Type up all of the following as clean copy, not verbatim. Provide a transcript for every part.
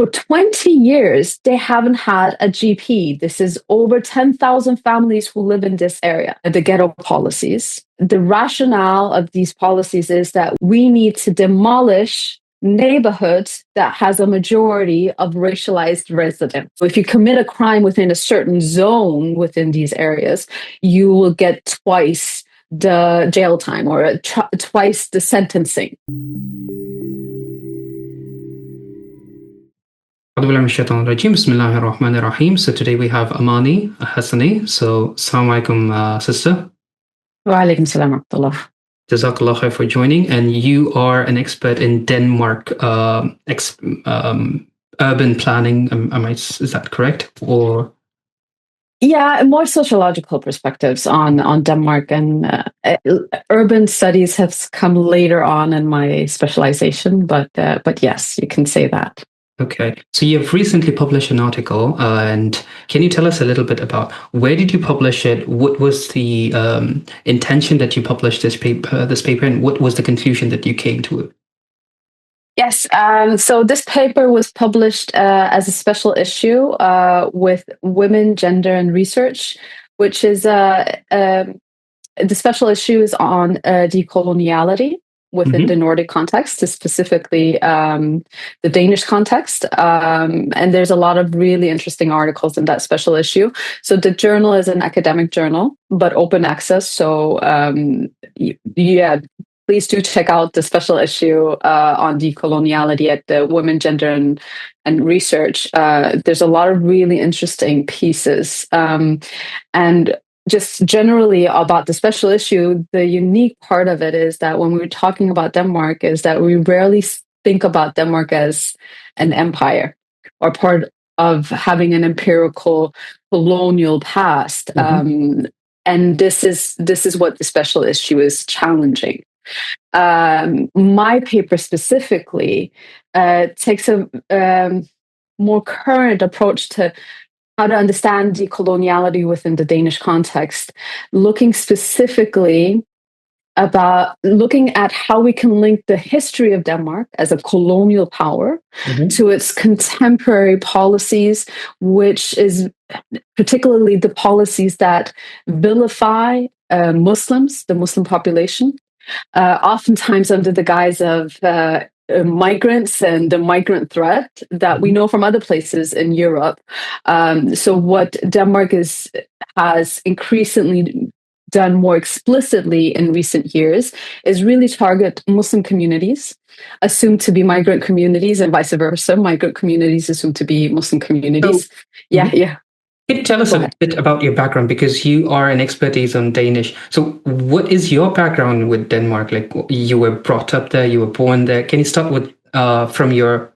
For 20 years, they haven't had a GP. This is over 10,000 families who live in this area. The ghetto policies. The rationale of these policies is that we need to demolish neighborhoods that has a majority of racialized residents. So if you commit a crime within a certain zone within these areas, you will get twice the jail time or twice the sentencing. So today we have Amani Hassani. So assalamu alaikum, sister. Wa alaikum salam wa rahmatullah. Jazakallah khair for joining. And you are an expert in Denmark urban planning. Is that correct? Or yeah, more sociological perspectives on Denmark, and urban studies have come later on in my specialization. But yes, you can say that. Okay, so you've recently published an article, and can you tell us a little bit about where did you publish it? What was the intention that you published this paper, and what was the conclusion that you came to it? Yes, so this paper was published as a special issue with Women, Gender and Research, which is the special issue is on decoloniality within the Nordic context, specifically the Danish context. And there's a lot of really interesting articles in that special issue. So the journal is an academic journal, but open access. So yeah, please do check out the special issue on decoloniality at the Women, Gender and Research. There's a lot of really interesting pieces. And just generally about the special issue, the unique part of it is that when we're talking about Denmark is that we rarely think about Denmark as an empire or part of having an empirical colonial past. And this is what the special issue is challenging. My paper specifically takes a more current approach to how to understand decoloniality within the Danish context, looking specifically at how we can link the history of Denmark as a colonial power to its contemporary policies, which is particularly the policies that vilify Muslims, the Muslim population, oftentimes under the guise of migrants and the migrant threat that we know from other places in Europe. So what Denmark has increasingly done more explicitly in recent years is really target Muslim communities assumed to be migrant communities and vice versa, migrant communities assumed to be Muslim communities. So, yeah. Can you tell us a bit about your background, because you are an expertise on Danish. So what is your background with Denmark? Like, you were brought up there, you were born there. Can you start with from your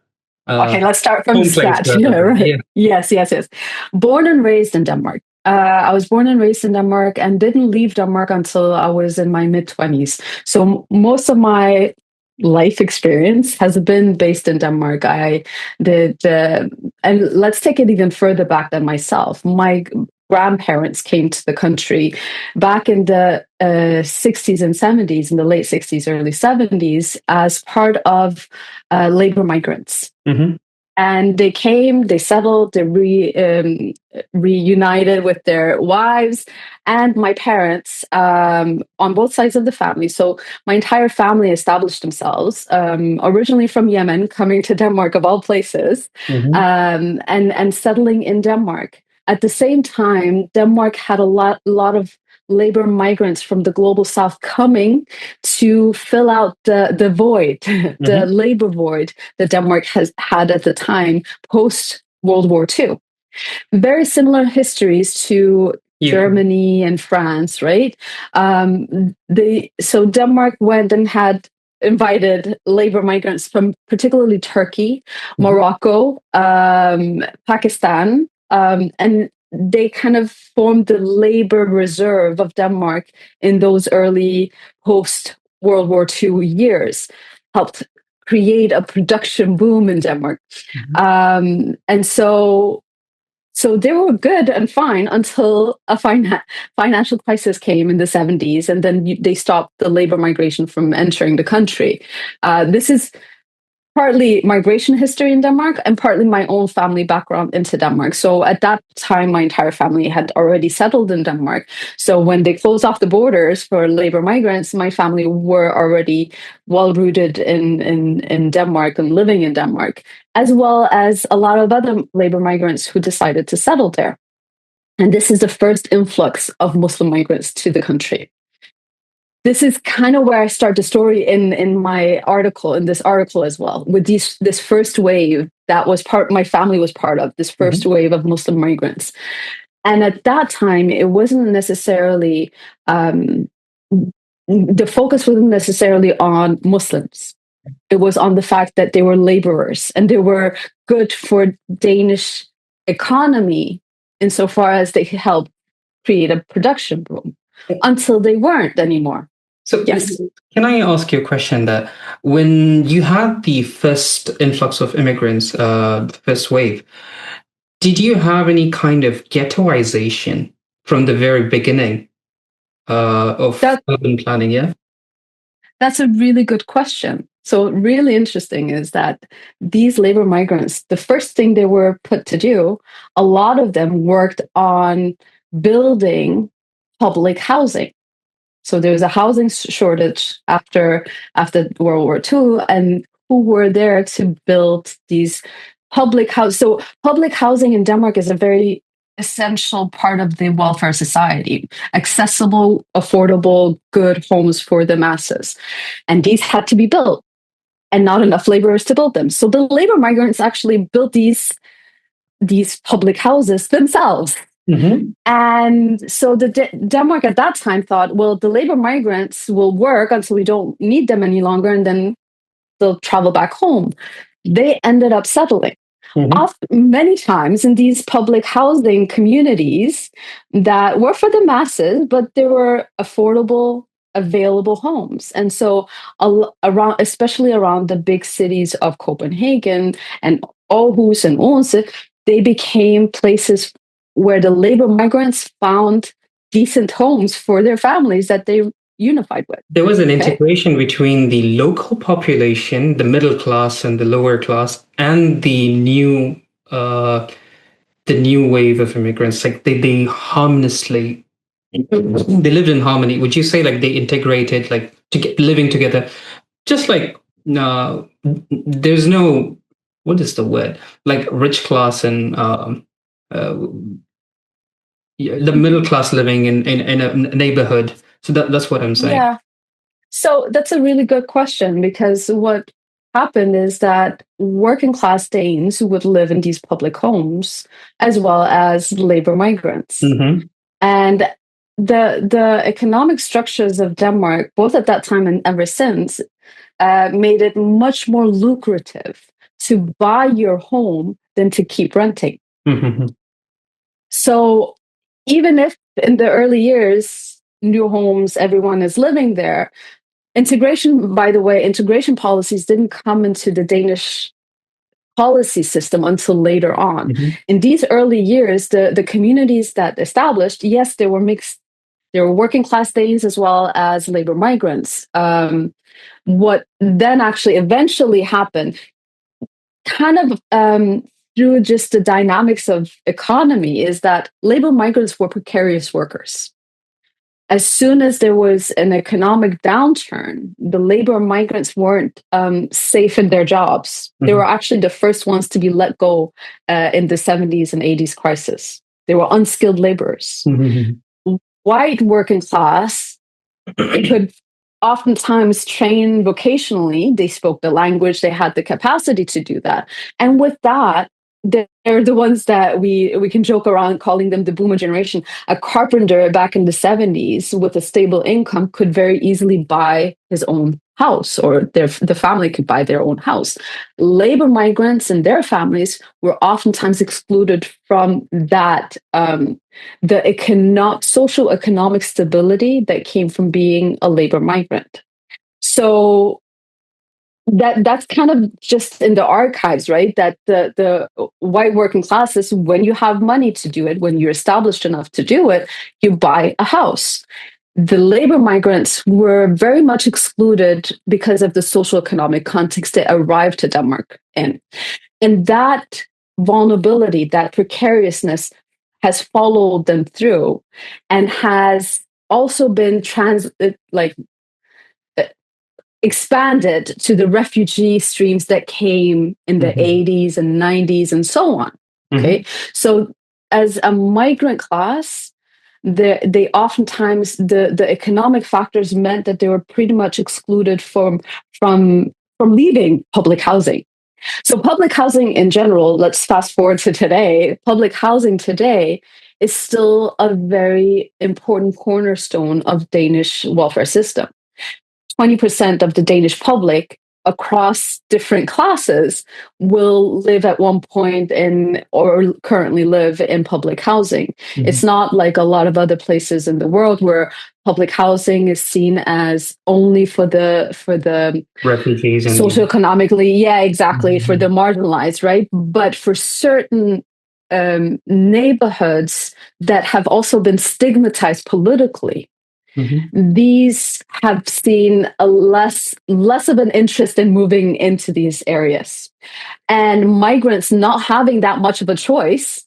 okay, let's start from scratch. Yeah, right. Yeah. Yes. Born and raised in Denmark. I was born and raised in Denmark and didn't leave Denmark until I was in my mid-20s. So most of my life experience has been based in Denmark. I did, and let's take it even further back than myself. My grandparents came to the country back in the 60s and 70s, in the late 60s, early 70s, as part of labor migrants. And they came, they settled, they reunited with their wives and my parents on both sides of the family. So my entire family established themselves, originally from Yemen, coming to Denmark of all places, and settling in Denmark. At the same time, Denmark had a lot of labor migrants from the global south coming to fill out the void, the labor void that Denmark has had at the time post World War II. Very similar histories to Germany and France, right? So Denmark went and had invited labor migrants from particularly Turkey, Morocco, Pakistan, and they kind of formed the labor reserve of Denmark in those early post-World War II years, helped create a production boom in Denmark. And so they were good and fine until a financial crisis came in the 70s, and then they stopped the labor migration from entering the country. This is partly migration history in Denmark and partly my own family background into Denmark. So at that time, my entire family had already settled in Denmark. So when they closed off the borders for labor migrants, my family were already well rooted in Denmark and living in Denmark, as well as a lot of other labor migrants who decided to settle there. And this is the first influx of Muslim migrants to the country. This is kind of where I start the story in my article, in this article as well, with this first wave that was my family was part of, this first wave of Muslim migrants. And at that time, it wasn't necessarily, the focus wasn't necessarily on Muslims. It was on the fact that they were laborers and they were good for Danish economy insofar as they helped create a production boom, until they weren't anymore. So yes. Can I ask you a question that when you had the first influx of immigrants, first wave, did you have any kind of ghettoization from the very beginning of urban planning? Yeah, that's a really good question. So really interesting is that these labor migrants, the first thing they were put to do, a lot of them worked on building public housing. So there was a housing shortage after World War II, and who were there to build these public house. So public housing in Denmark is a very essential part of the welfare society, accessible, affordable, good homes for the masses. And these had to be built, and not enough laborers to build them. So the labor migrants actually built these public houses themselves. And so Denmark at that time thought, well, the labor migrants will work until we don't need them any longer, and then they'll travel back home. They ended up settling many times in these public housing communities that were for the masses, but they were affordable, available homes. And so especially around the big cities of Copenhagen and Aarhus and Odense, they became places where the labor migrants found decent homes for their families that they unified with. There was an integration between the local population, the middle class and the lower class, and the new wave of immigrants. Like they harmoniously, they lived in harmony. Would you say like they integrated, like living together? Just like there's no, what is the word? Like rich class and the middle class living in a neighborhood. So that's what I'm saying. Yeah. So that's a really good question, because what happened is that working class Danes would live in these public homes as well as labor migrants. And the economic structures of Denmark, both at that time and ever since, made it much more lucrative to buy your home than to keep renting. So even if in the early years, new homes, everyone is living there, integration policies didn't come into the Danish policy system until later on. In these early years, the communities that established, yes, they were mixed. There were working class Danes as well as labor migrants. What then actually eventually happened, kind of through just the dynamics of economy, is that labor migrants were precarious workers. As soon as there was an economic downturn, the labor migrants weren't safe in their jobs. They were actually the first ones to be let go in the 70s and 80s crisis. They were unskilled laborers. White working class could oftentimes train vocationally. They spoke the language, they had the capacity to do that. And with that, they're the ones that we can joke around calling them the boomer generation. A carpenter back in the 70s with a stable income could very easily buy his own house, or the family could buy their own house. Labor migrants and their families were oftentimes excluded from that, the social economic stability that came from being a labor migrant. So that's kind of just in the archives, right? That the white working classes, when you have money to do it, when you're established enough to do it, you buy a house. the labor migrants were very much excluded because of the social economic context they arrived to Denmark in. And that vulnerability, that precariousness has followed them through and has also been expanded to the refugee streams that came in the 80s and 90s and so on. Okay. So as a migrant class, they oftentimes the economic factors meant that they were pretty much excluded from leaving public housing. So public housing in general, let's fast forward to today, public housing today is still a very important cornerstone of Danish welfare system. 20% of the Danish public across different classes will live at one point in or currently live in public housing. It's not like a lot of other places in the world where public housing is seen as only for the refugees and socioeconomically, exactly, for the marginalized, right? But for certain neighborhoods that have also been stigmatized politically, these have seen a less of an interest in moving into these areas, and migrants not having that much of a choice,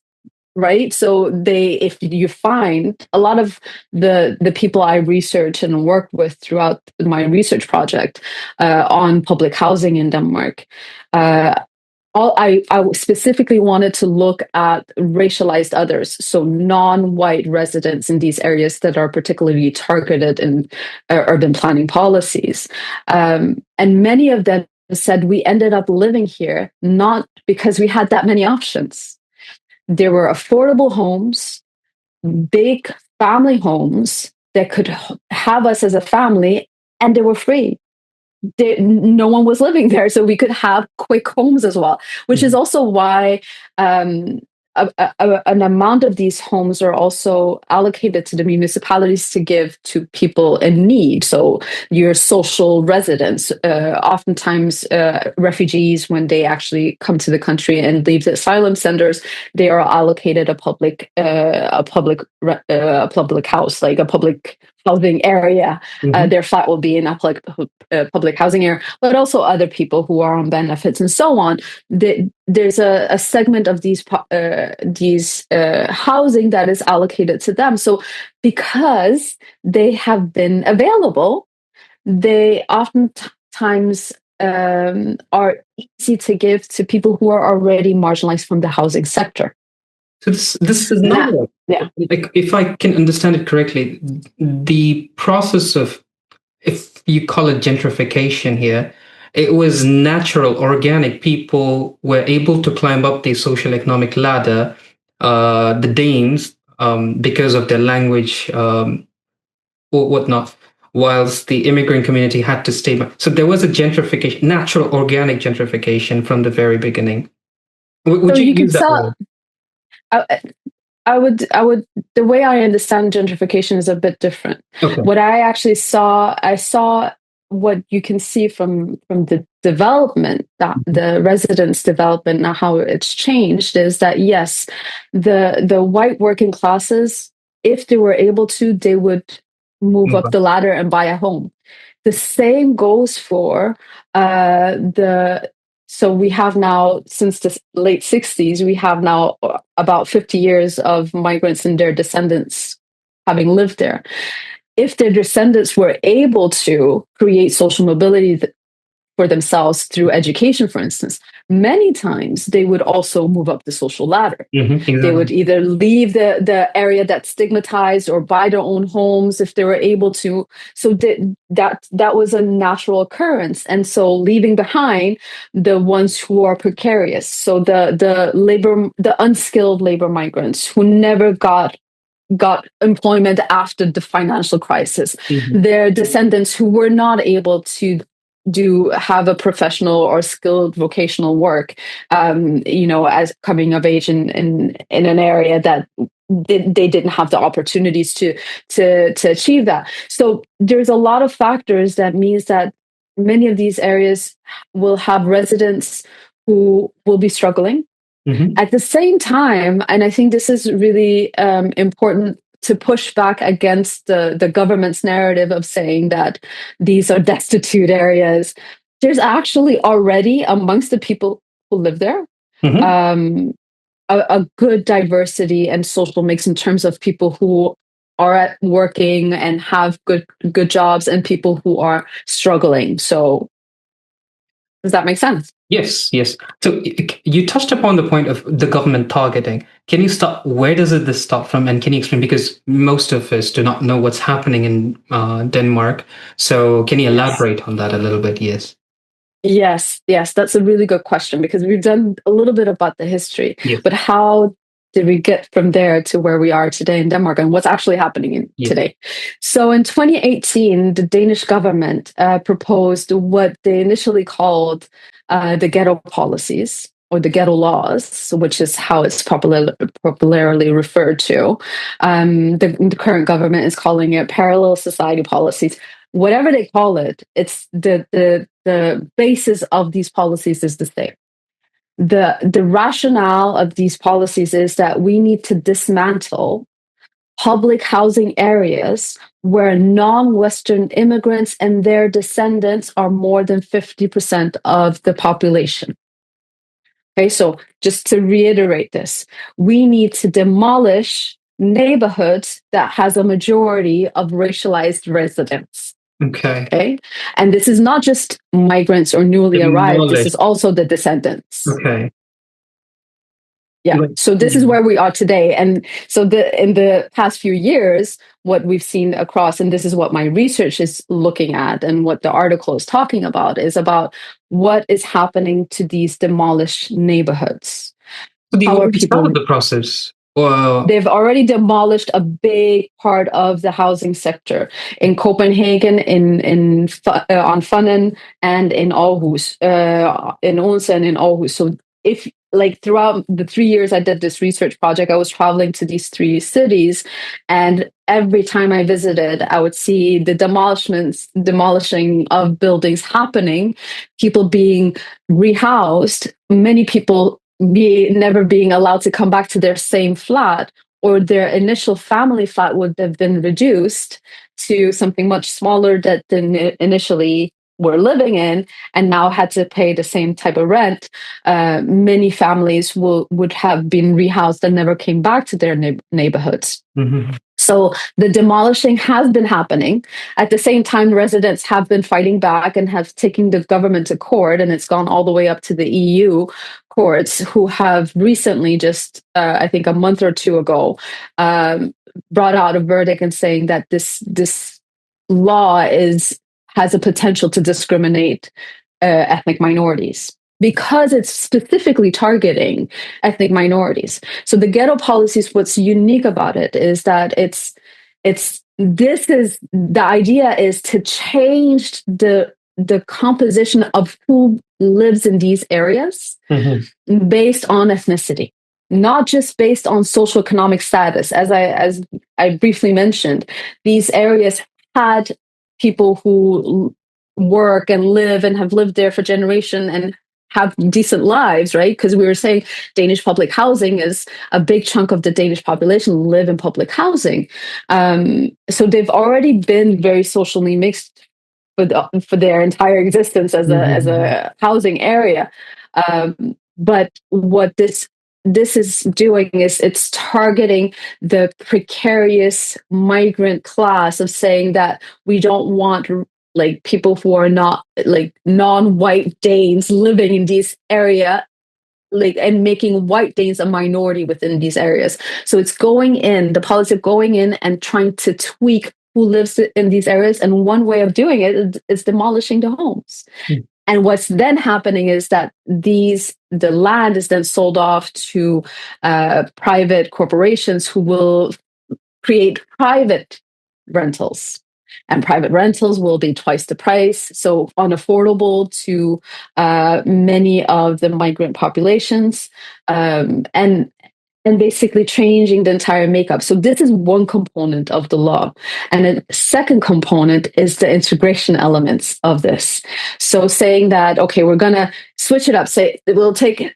right? So if you find a lot of the people I research and work with throughout my research project on public housing in Denmark, I specifically wanted to look at racialized others, so non-white residents in these areas that are particularly targeted in urban planning policies. And many of them said we ended up living here not because we had that many options. There were affordable homes, big family homes that could have us as a family, and they were free. No one was living there, so we could have quick homes as well, which is also why an amount of these homes are also allocated to the municipalities to give to people in need. So your social residents, oftentimes refugees, when they actually come to the country and leave the asylum centers, they are allocated a public house, like a public housing area. Their flat will be in a public housing area, but also other people who are on benefits and so on. There's a segment of these housing that is allocated to them. So because they have been available, they oftentimes are easy to give to people who are already marginalized from the housing sector. So this is not like, if I can understand it correctly, the process of, if you call it gentrification here, it was natural, organic. People were able to climb up the social economic ladder, the Danes, because of their language or whatnot, whilst the immigrant community had to stay back. So there was a gentrification, natural, organic gentrification from the very beginning. Would you use that word? I would. The way I understand gentrification is a bit different. Okay. What I actually saw, what you can see from the development, that the residents' development, and how it's changed, is that yes, the white working classes, if they were able to, they would move up the ladder and buy a home. The same goes for so we have now, since the late 60s, we have now about 50 years of migrants and their descendants having lived there. If their descendants were able to create social mobility for themselves through education, for instance, many times they would also move up the social ladder. Exactly. They would either leave the area that's stigmatized or buy their own homes if they were able to. So that was a natural occurrence. And so leaving behind the ones who are precarious, so the unskilled labor migrants who never got employment after the financial crisis, their descendants who were not able to have a professional or skilled vocational work, as coming of age in an area that they didn't have the opportunities to achieve that. So there's a lot of factors that means that many of these areas will have residents who will be struggling. At the same time, and I think this is really important to push back against the government's narrative of saying that these are destitute areas, there's actually already amongst the people who live there um, a good diversity and social mix in terms of people who are at working and have good jobs and people who are struggling. So does that make sense? Yes, yes. So you touched upon the point of the government targeting. Can you start? Where does this start from? And can you explain? Because most of us do not know what's happening in Denmark. So can you elaborate on that a little bit? Yes. Yes, that's a really good question, because we've done a little bit about the history, Yes. but how did we get from there to where we are today in Denmark, and what's actually happening today? So in 2018, the Danish government proposed what they initially called the ghetto policies, or the ghetto laws, which is how it's popularly referred to. The current government is calling it parallel society policies. Whatever they call it, it's the basis of these policies is the same. The rationale of these policies is that we need to dismantle public housing areas where non-Western immigrants and their descendants are more than 50% of the population. Okay, so just to reiterate this, we need to demolish neighborhoods that has a majority of racialized residents. Okay. And this is not just migrants or newly arrived, this is also the descendants. Okay. Yeah. So this is where we are today. And so in the past few years, what we've seen across, and this is what my research is looking at, and what the article is talking about, is about what is happening to these demolished neighborhoods. So how are people started the process? They've already demolished a big part of the housing sector in Copenhagen, on Funen, and in Aarhus, in Odense and in Aarhus. So if throughout the 3 years I did this research project, I was traveling to these 3 cities, and every time I visited, I would see the demolishing of buildings happening, people being rehoused, many people never being allowed to come back to their same flat, or their initial family flat would have been reduced to something much smaller that they initially were living in, and now had to pay the same type of rent. Many families would have been rehoused and never came back to their neighborhoods. So the demolishing has been happening. At the same time, residents have been fighting back and have taken the government to court, and it's gone all the way up to the EU courts, who have recently, just I think a month or two ago, brought out a verdict and saying that this law has a potential to discriminate ethnic minorities, because it's specifically targeting ethnic minorities. So the ghetto policies, what's unique about it is that the idea is to change the composition of who lives in these areas based on ethnicity, not just based on socioeconomic status. As I briefly mentioned, these areas had people who work and live and have lived there for generations and have decent lives, right? Because we were saying Danish public housing is a big chunk of the Danish population live in public housing. So they've already been very socially mixed for their entire existence as a housing area. But what this is doing is it's targeting the precarious migrant class, of saying that we don't want people who are not non-white Danes living in these area, and making white Danes a minority within these areas. So it's the policy of going in and trying to tweak who lives in these areas. And one way of doing it is demolishing the homes. And what's then happening is that the land is then sold off to private corporations who will create private rentals. And private rentals will be twice the price, so unaffordable to many of the migrant populations, and basically changing the entire makeup. So this is one component of the law. And the second component is the integration elements of this. So saying that, okay, we're going to switch it up. Say we'll take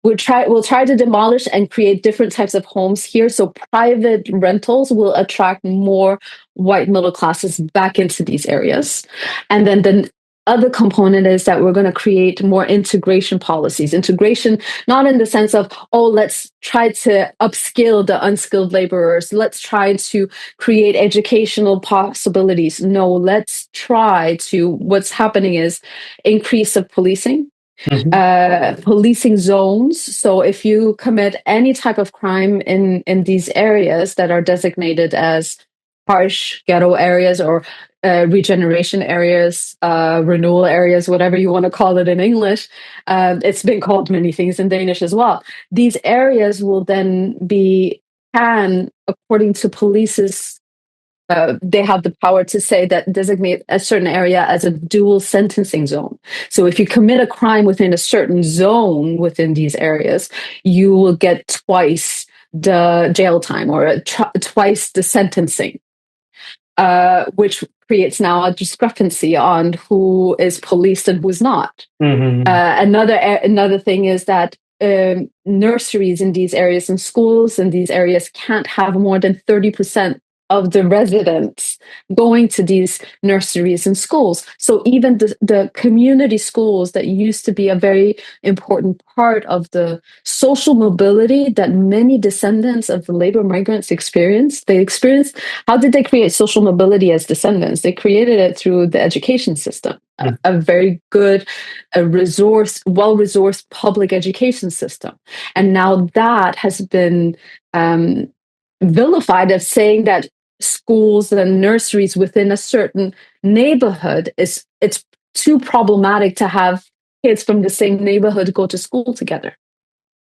we'll try to demolish and create different types of homes here. So private rentals will attract more white middle classes back into these areas. And then the other component is that we're going to create more integration policies. Integration, not in the sense of, oh, let's try to upskill the unskilled laborers. Let's try to create educational possibilities. No, let's try to, what's happening is increase of policing. Policing zones. So if you commit any type of crime in these areas that are designated as harsh ghetto areas or regeneration areas, renewal areas, whatever you want to call it in English, it's been called many things in Danish as well. These areas will then according to police's they have the power to say that designate a certain area as a dual sentencing zone. So if you commit a crime within a certain zone within these areas, you will get twice the jail time or twice the sentencing, which creates now a discrepancy on who is policed and who's not. Another thing is that nurseries in these areas and schools in these areas can't have more than 30% of the residents going to these nurseries and schools. So even the community schools that used to be a very important part of the social mobility that many descendants of the labor migrants experienced, how did they create social mobility as descendants? They created it through the education system, a very good, well-resourced public education system. And now that has been vilified as saying that schools and nurseries within a certain neighborhood it's too problematic to have kids from the same neighborhood go to school together.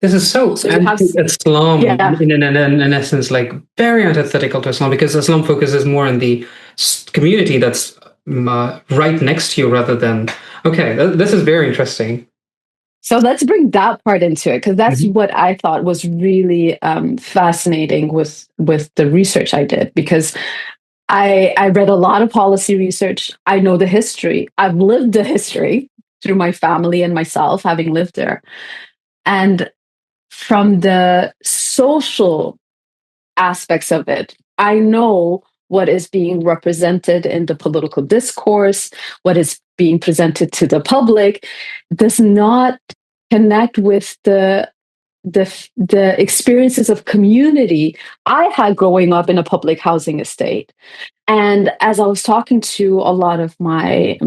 This is so anti-Islam, in essence, like very antithetical to Islam, because Islam focuses more on the community that's right next to you rather than, okay, this is very interesting. So let's bring that part into it, because that's what I thought was really fascinating with the research I did, because I read a lot of policy research. I know the history. I've lived the history through my family and myself, having lived there. And from the social aspects of it, I know what is being represented in the political discourse, what is being presented to the public, does not connect with the experiences of community I had growing up in a public housing estate. And as I was talking to a lot of my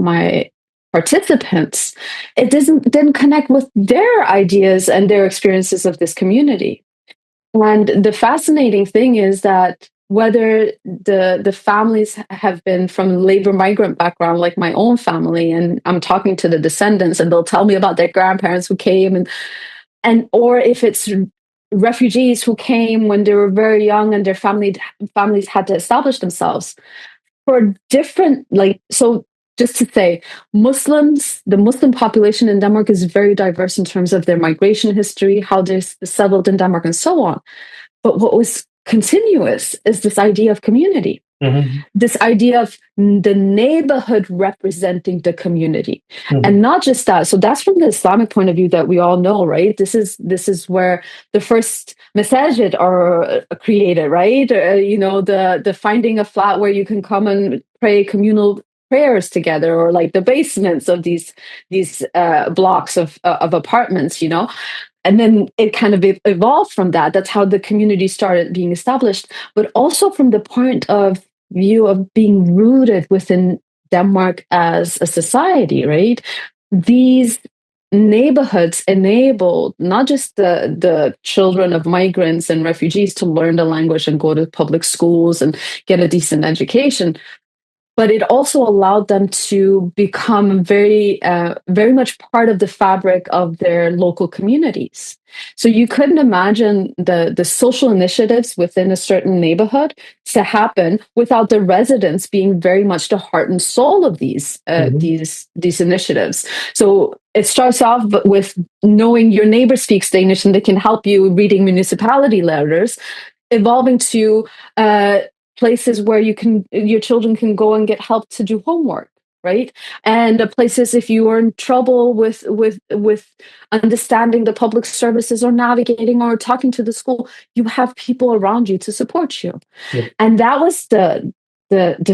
participants, it didn't connect with their ideas and their experiences of this community. And the fascinating thing is that whether the families have been from labor migrant background, like my own family, and I'm talking to the descendants and they'll tell me about their grandparents who came, and or if it's refugees who came when they were very young and their families had to establish themselves for different, so just to say, the Muslim population in Denmark is very diverse in terms of their migration history, how they settled in Denmark, and so on. But what was continuous is this idea of community, this idea of the neighborhood representing the community. And not just that. So that's from the Islamic point of view that we all know, right? This is where the first masajid are created, right? The finding a flat where you can come and pray communal prayers together, or like the basements of these blocks of apartments, And then it kind of evolved from that. That's how the community started being established, but also from the point of view of being rooted within Denmark as a society, right? These neighborhoods enabled not just the children of migrants and refugees to learn the language and go to public schools and get a decent education, but it also allowed them to become very much part of the fabric of their local communities. So you couldn't imagine the social initiatives within a certain neighborhood to happen without the residents being very much the heart and soul of these initiatives. So it starts off with knowing your neighbor speaks Danish and they can help you reading municipality letters, evolving to places where your children can go and get help to do homework. right? And places, if you are in trouble with understanding the public services or navigating or talking to the school, you have people around you to support you. Yeah. And that was the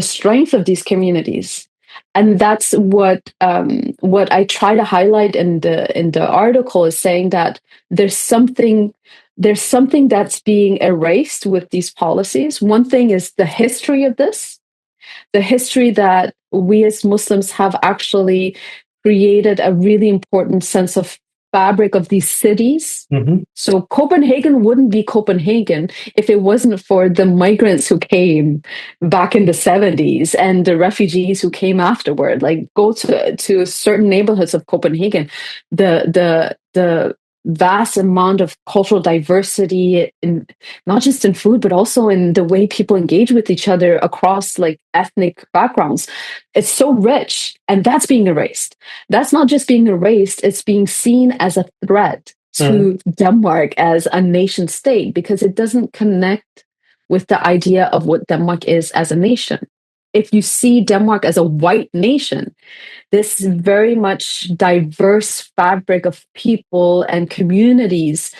strength of these communities. And that's what I try to highlight in the article, is saying that there's something that's being erased with these policies. One thing is the history of this, the history that we as Muslims have actually created a really important sense of fabric of these cities. Mm-hmm. So Copenhagen wouldn't be Copenhagen if it wasn't for the migrants who came back in the 70s and the refugees who came afterward. Like, go to certain neighborhoods of Copenhagen, the vast amount of cultural diversity, in not just in food but also in the way people engage with each other across like ethnic backgrounds. It's so rich, and that's being erased. That's not just being erased, it's being seen as a threat to Denmark as a nation state, because it doesn't connect with the idea of what Denmark is as a nation. If you see Denmark as a white nation, this very much diverse fabric of people and communities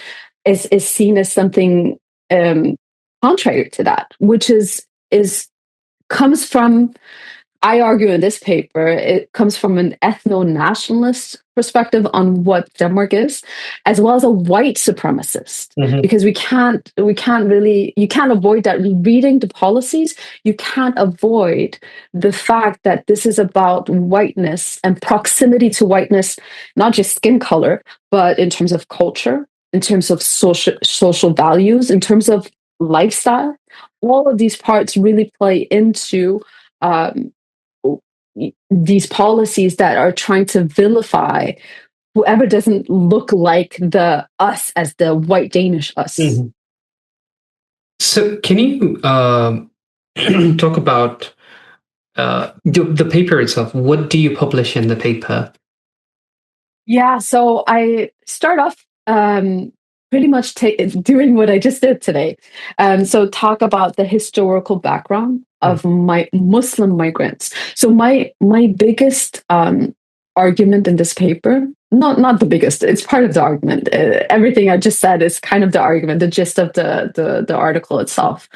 is seen as something contrary to that, which comes from, I argue in this paper, it comes from an ethno-nationalist perspective on what Denmark is, as well as a white supremacist. Because you can't avoid that. Reading the policies, you can't avoid the fact that this is about whiteness and proximity to whiteness, not just skin color, but in terms of culture, in terms of social values, in terms of lifestyle. All of these parts really play into these policies that are trying to vilify whoever doesn't look like the us, as the white Danish us. So can you talk about the paper itself? What do you publish in the paper? Yeah, so I start off pretty much doing what I just did today. So talk about the historical background of my Muslim migrants. So my biggest argument in this paper, not the biggest, it's part of the argument. Everything I just said is kind of the argument, the gist of the article itself.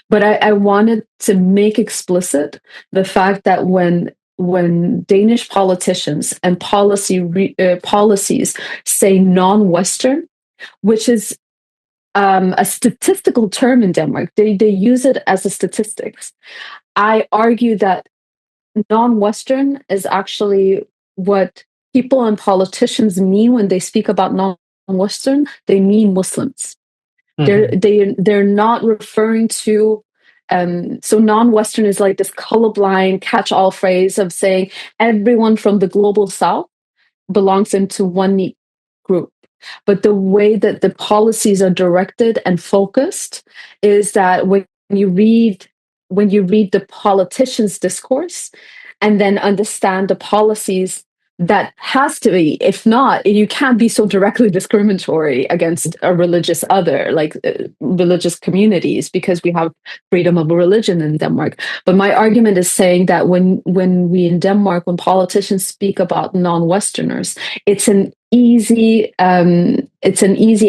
But I wanted to make explicit the fact that when Danish politicians and policies say non-Western, which is a statistical term in Denmark, they use it as a statistics. I argue that non-Western is actually what people and politicians mean when they speak about non-Western. They mean Muslims. They're not referring to. So non-Western is like this colorblind catch-all phrase of saying everyone from the global South belongs into one neat group. But the way that the policies are directed and focused is that when you read the politicians' discourse and then understand the policies, that has to be, if not, you can't be so directly discriminatory against a religious other, like religious communities, because we have freedom of religion in Denmark. But my argument is saying that when we in Denmark, when politicians speak about non-Westerners, it's an easy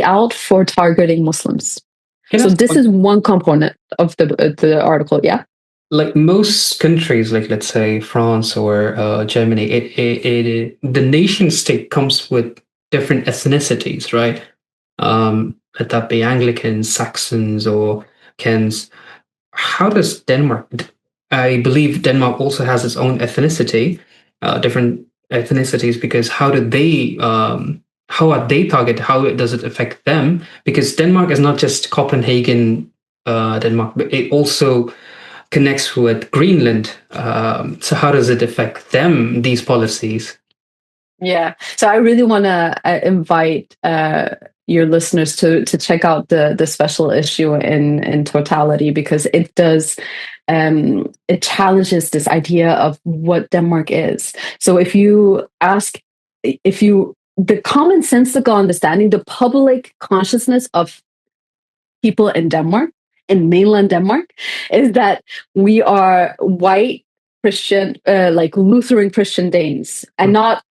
out for targeting Muslims. So this is one component of the article. Yeah. Like most countries, like let's say France or Germany, the nation state comes with different ethnicities, right? Let that be Anglicans, Saxons, or Kens. How does Denmark? I believe Denmark also has its own ethnicity, different ethnicities. Because how are they targeted? How does it affect them? Because Denmark is not just Copenhagen, Denmark, but it also connects with Greenland. So how does it affect them, these policies? Yeah. So I really want to invite your listeners to check out the special issue in totality, because it does it challenges this idea of what Denmark is. So if you the commonsensical understanding, the public consciousness of people in Denmark, in mainland Denmark, is that we are white, Christian, like Lutheran Christian Danes, and not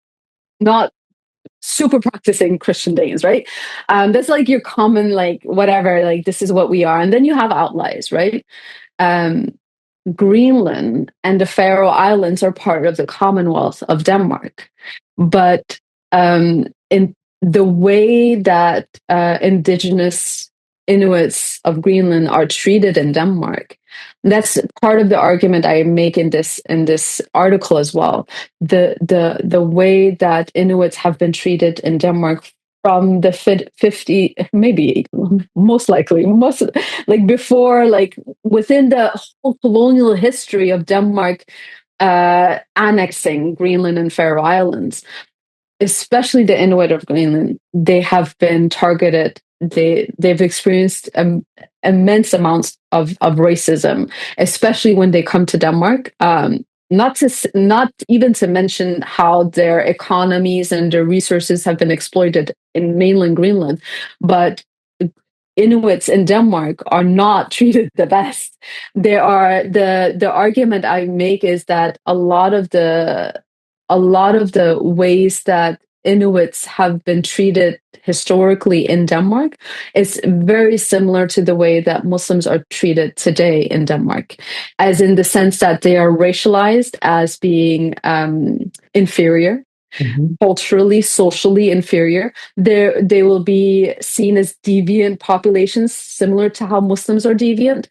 super practicing Christian Danes, right? That's like your common, like, whatever, like, this is what we are. And then you have outliers, right? Um, Greenland and the Faroe Islands are part of the Commonwealth of Denmark. But in the way that indigenous Inuits of Greenland are treated in Denmark, that's part of the argument I make in this article as well. The way that Inuits have been treated in Denmark from the 50, maybe most likely, most like before, like within the whole colonial history of Denmark annexing Greenland and Faroe Islands, especially the Inuit of Greenland, they have been targeted. They've experienced immense amounts of racism, especially when they come to Denmark. Not even to mention how their economies and their resources have been exploited in mainland Greenland, but Inuits in Denmark are not treated the best. There are the argument I make is that a lot of the ways that Inuits have been treated historically in Denmark is very similar to the way that Muslims are treated today in Denmark, as in the sense that they are racialized as being inferior. Mm-hmm. Culturally, socially inferior. They will be seen as deviant populations, similar to how Muslims are deviant,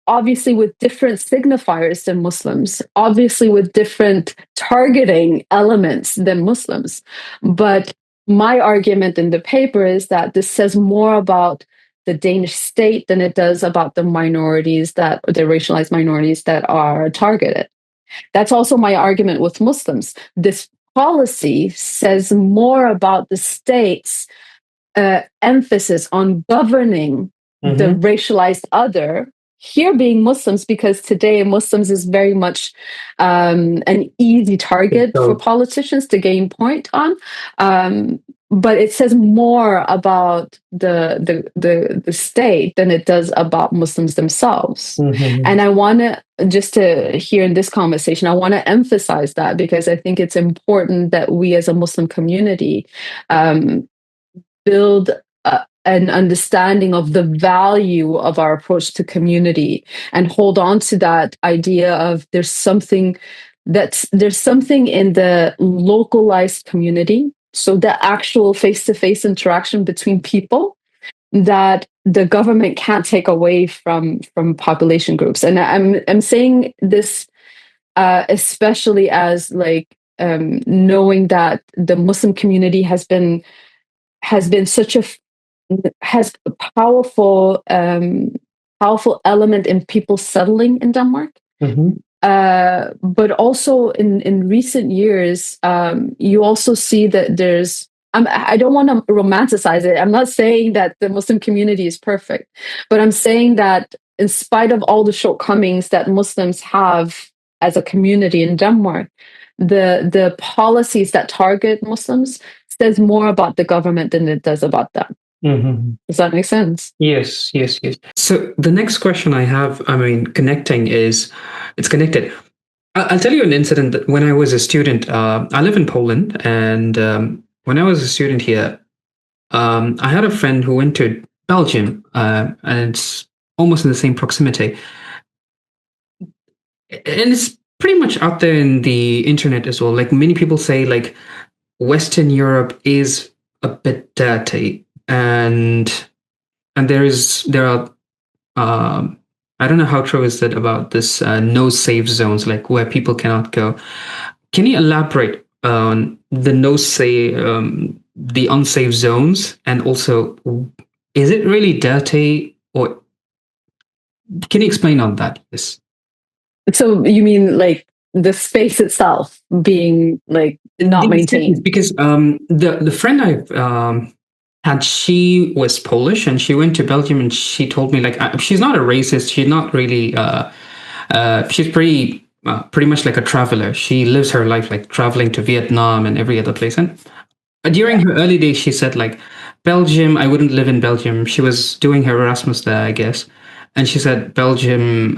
obviously with different signifiers than Muslims, obviously with different targeting elements than Muslims. But my argument in the paper is that this says more about the Danish state than it does about the minorities, the racialized minorities that are targeted. That's also my argument with Muslims. This policy says more about the state's emphasis on governing mm-hmm. the racialized other, here being Muslims, because today Muslims is very much an easy target for politicians to gain point on. But it says more about the state than it does about Muslims themselves. Mm-hmm. And I want to, just to hear in this conversation, I want to emphasize that, because I think it's important that we as a Muslim community build an understanding of the value of our approach to community and hold on to that idea of there's something in the localized community. So the actual face-to-face interaction between people that the government can't take away from population groups. And I'm saying this especially as like knowing that the Muslim community has been such a powerful element in people settling in Denmark. Mm-hmm. But also in recent years, you also see that there's, I don't want to romanticize it. I'm not saying that the Muslim community is perfect, but I'm saying that in spite of all the shortcomings that Muslims have as a community in Denmark, the policies that target Muslims says more about the government than it does about them. Mm-hmm. Does that make sense? Yes. So the next question I have, it's connected. I'll tell you an incident that when I was a student, I live in Poland, and when I was a student here, I had a friend who went to Belgium, and it's almost in the same proximity. And it's pretty much out there in the internet as well. Like, many people say, like, Western Europe is a bit dirty. And there are I don't know how true is that about this no safe zones, like where people cannot go. Can you elaborate on the the unsafe zones, and also, is it really dirty, or can you explain on that? Yes. So you mean like the space itself being like not maintained? Because the friend I've and she was Polish, and she went to Belgium, and she told me, like, she's not a racist. She's not really. She's pretty much like a traveler. She lives her life like traveling to Vietnam and every other place. And during her early days, she said, like, Belgium, I wouldn't live in Belgium. She was doing her Erasmus there, I guess. And she said, Belgium,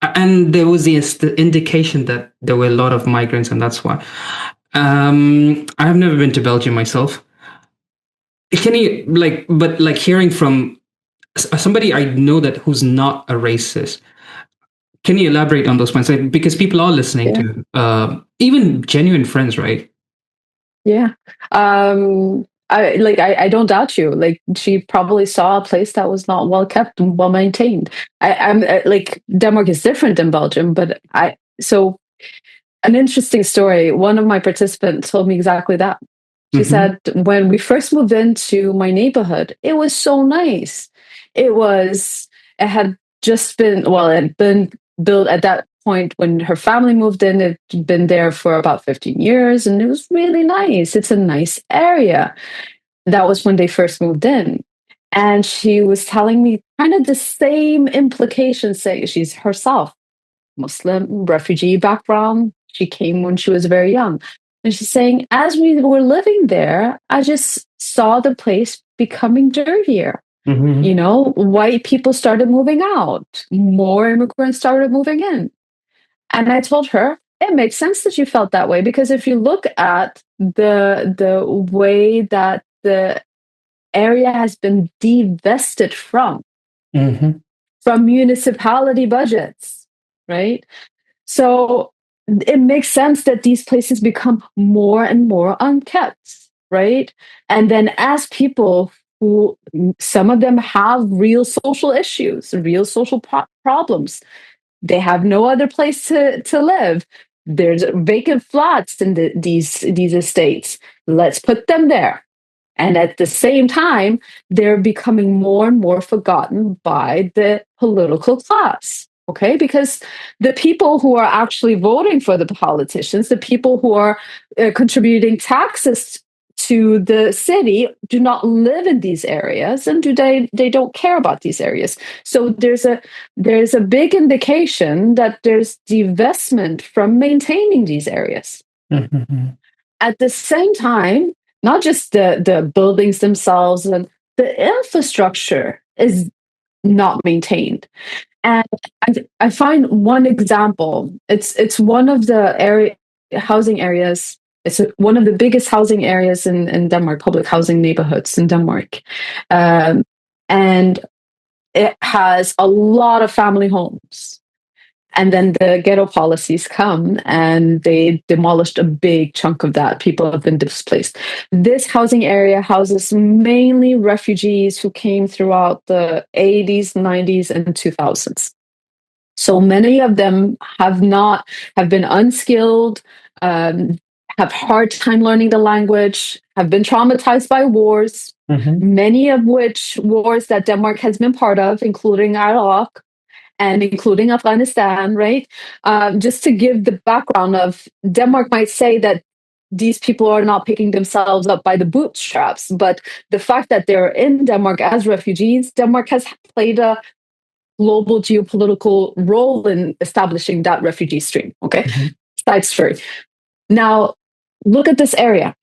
And there was the indication that there were a lot of migrants, and that's why. I have never been to Belgium myself. Can you but hearing from somebody I know that who's not a racist, can you elaborate on those points? Because people are listening to even genuine friends, right? Yeah. I don't doubt you. Like, she probably saw a place that was not well kept and well maintained. I'm like, Denmark is different than Belgium, but so an interesting story. One of my participants told me exactly that. She said, when we first moved into my neighborhood, it was so nice. It had just been, well, it had been built at that point when her family moved in. It'd been there for about 15 years, and it was really nice. It's a nice area. That was when they first moved in. And she was telling me kind of the same implications, saying she's herself Muslim, refugee background. She came when she was very young. And she's saying, as we were living there, I just saw the place becoming dirtier. You know, white people started moving out, more immigrants started moving in. And I told her, it makes sense that you felt that way, because if you look at the way that the area has been divested from municipality budgets, right? So it makes sense that these places become more and more unkept, right? And then as people who, some of them have real social issues, real social problems, they have no other place to live. There's vacant flats in these estates. Let's put them there. And at the same time, they're becoming more and more forgotten by the political class. Okay, because the people who are actually voting for the politicians, the people who are contributing taxes to the city, do not live in these areas, and they don't care about these areas. So there's a big indication that there's divestment from maintaining these areas. At the same time, not just the buildings themselves, and the infrastructure is not maintained. And I find one example. It's one of the housing areas. It's one of the biggest housing areas in Denmark, public housing neighborhoods in Denmark, and it has a lot of family homes. And then the ghetto policies come and they demolished a big chunk of that. People have been displaced. This housing area houses mainly refugees who came throughout the 80s, 90s, and 2000s. So many of them have been unskilled, have hard time learning the language, have been traumatized by wars, many of which wars that Denmark has been part of, including Iraq and including Afghanistan, right? Just to give the background of, Denmark might say that these people are not picking themselves up by the bootstraps, but the fact that they're in Denmark as refugees, Denmark has played a global geopolitical role in establishing that refugee stream, okay? Side story. Now, look at this area.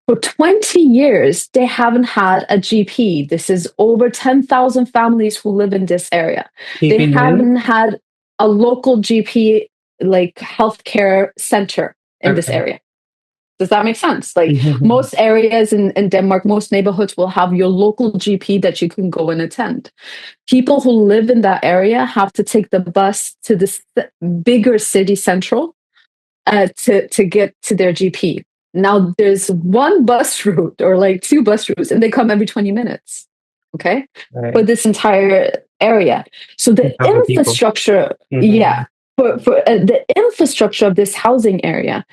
For 20 years, they haven't had a GP. This is over 10,000 families who live in this area. They haven't had a local GP, like healthcare center in this area. Does that make sense? Like most areas in Denmark, most neighborhoods will have your local GP that you can go and attend. People who live in that area have to take the bus to the bigger city central to get to their GP. Now there's one bus route or like two bus routes, and they come every 20 minutes. Okay. Right. For this entire area. So the infrastructure, for the infrastructure of this housing area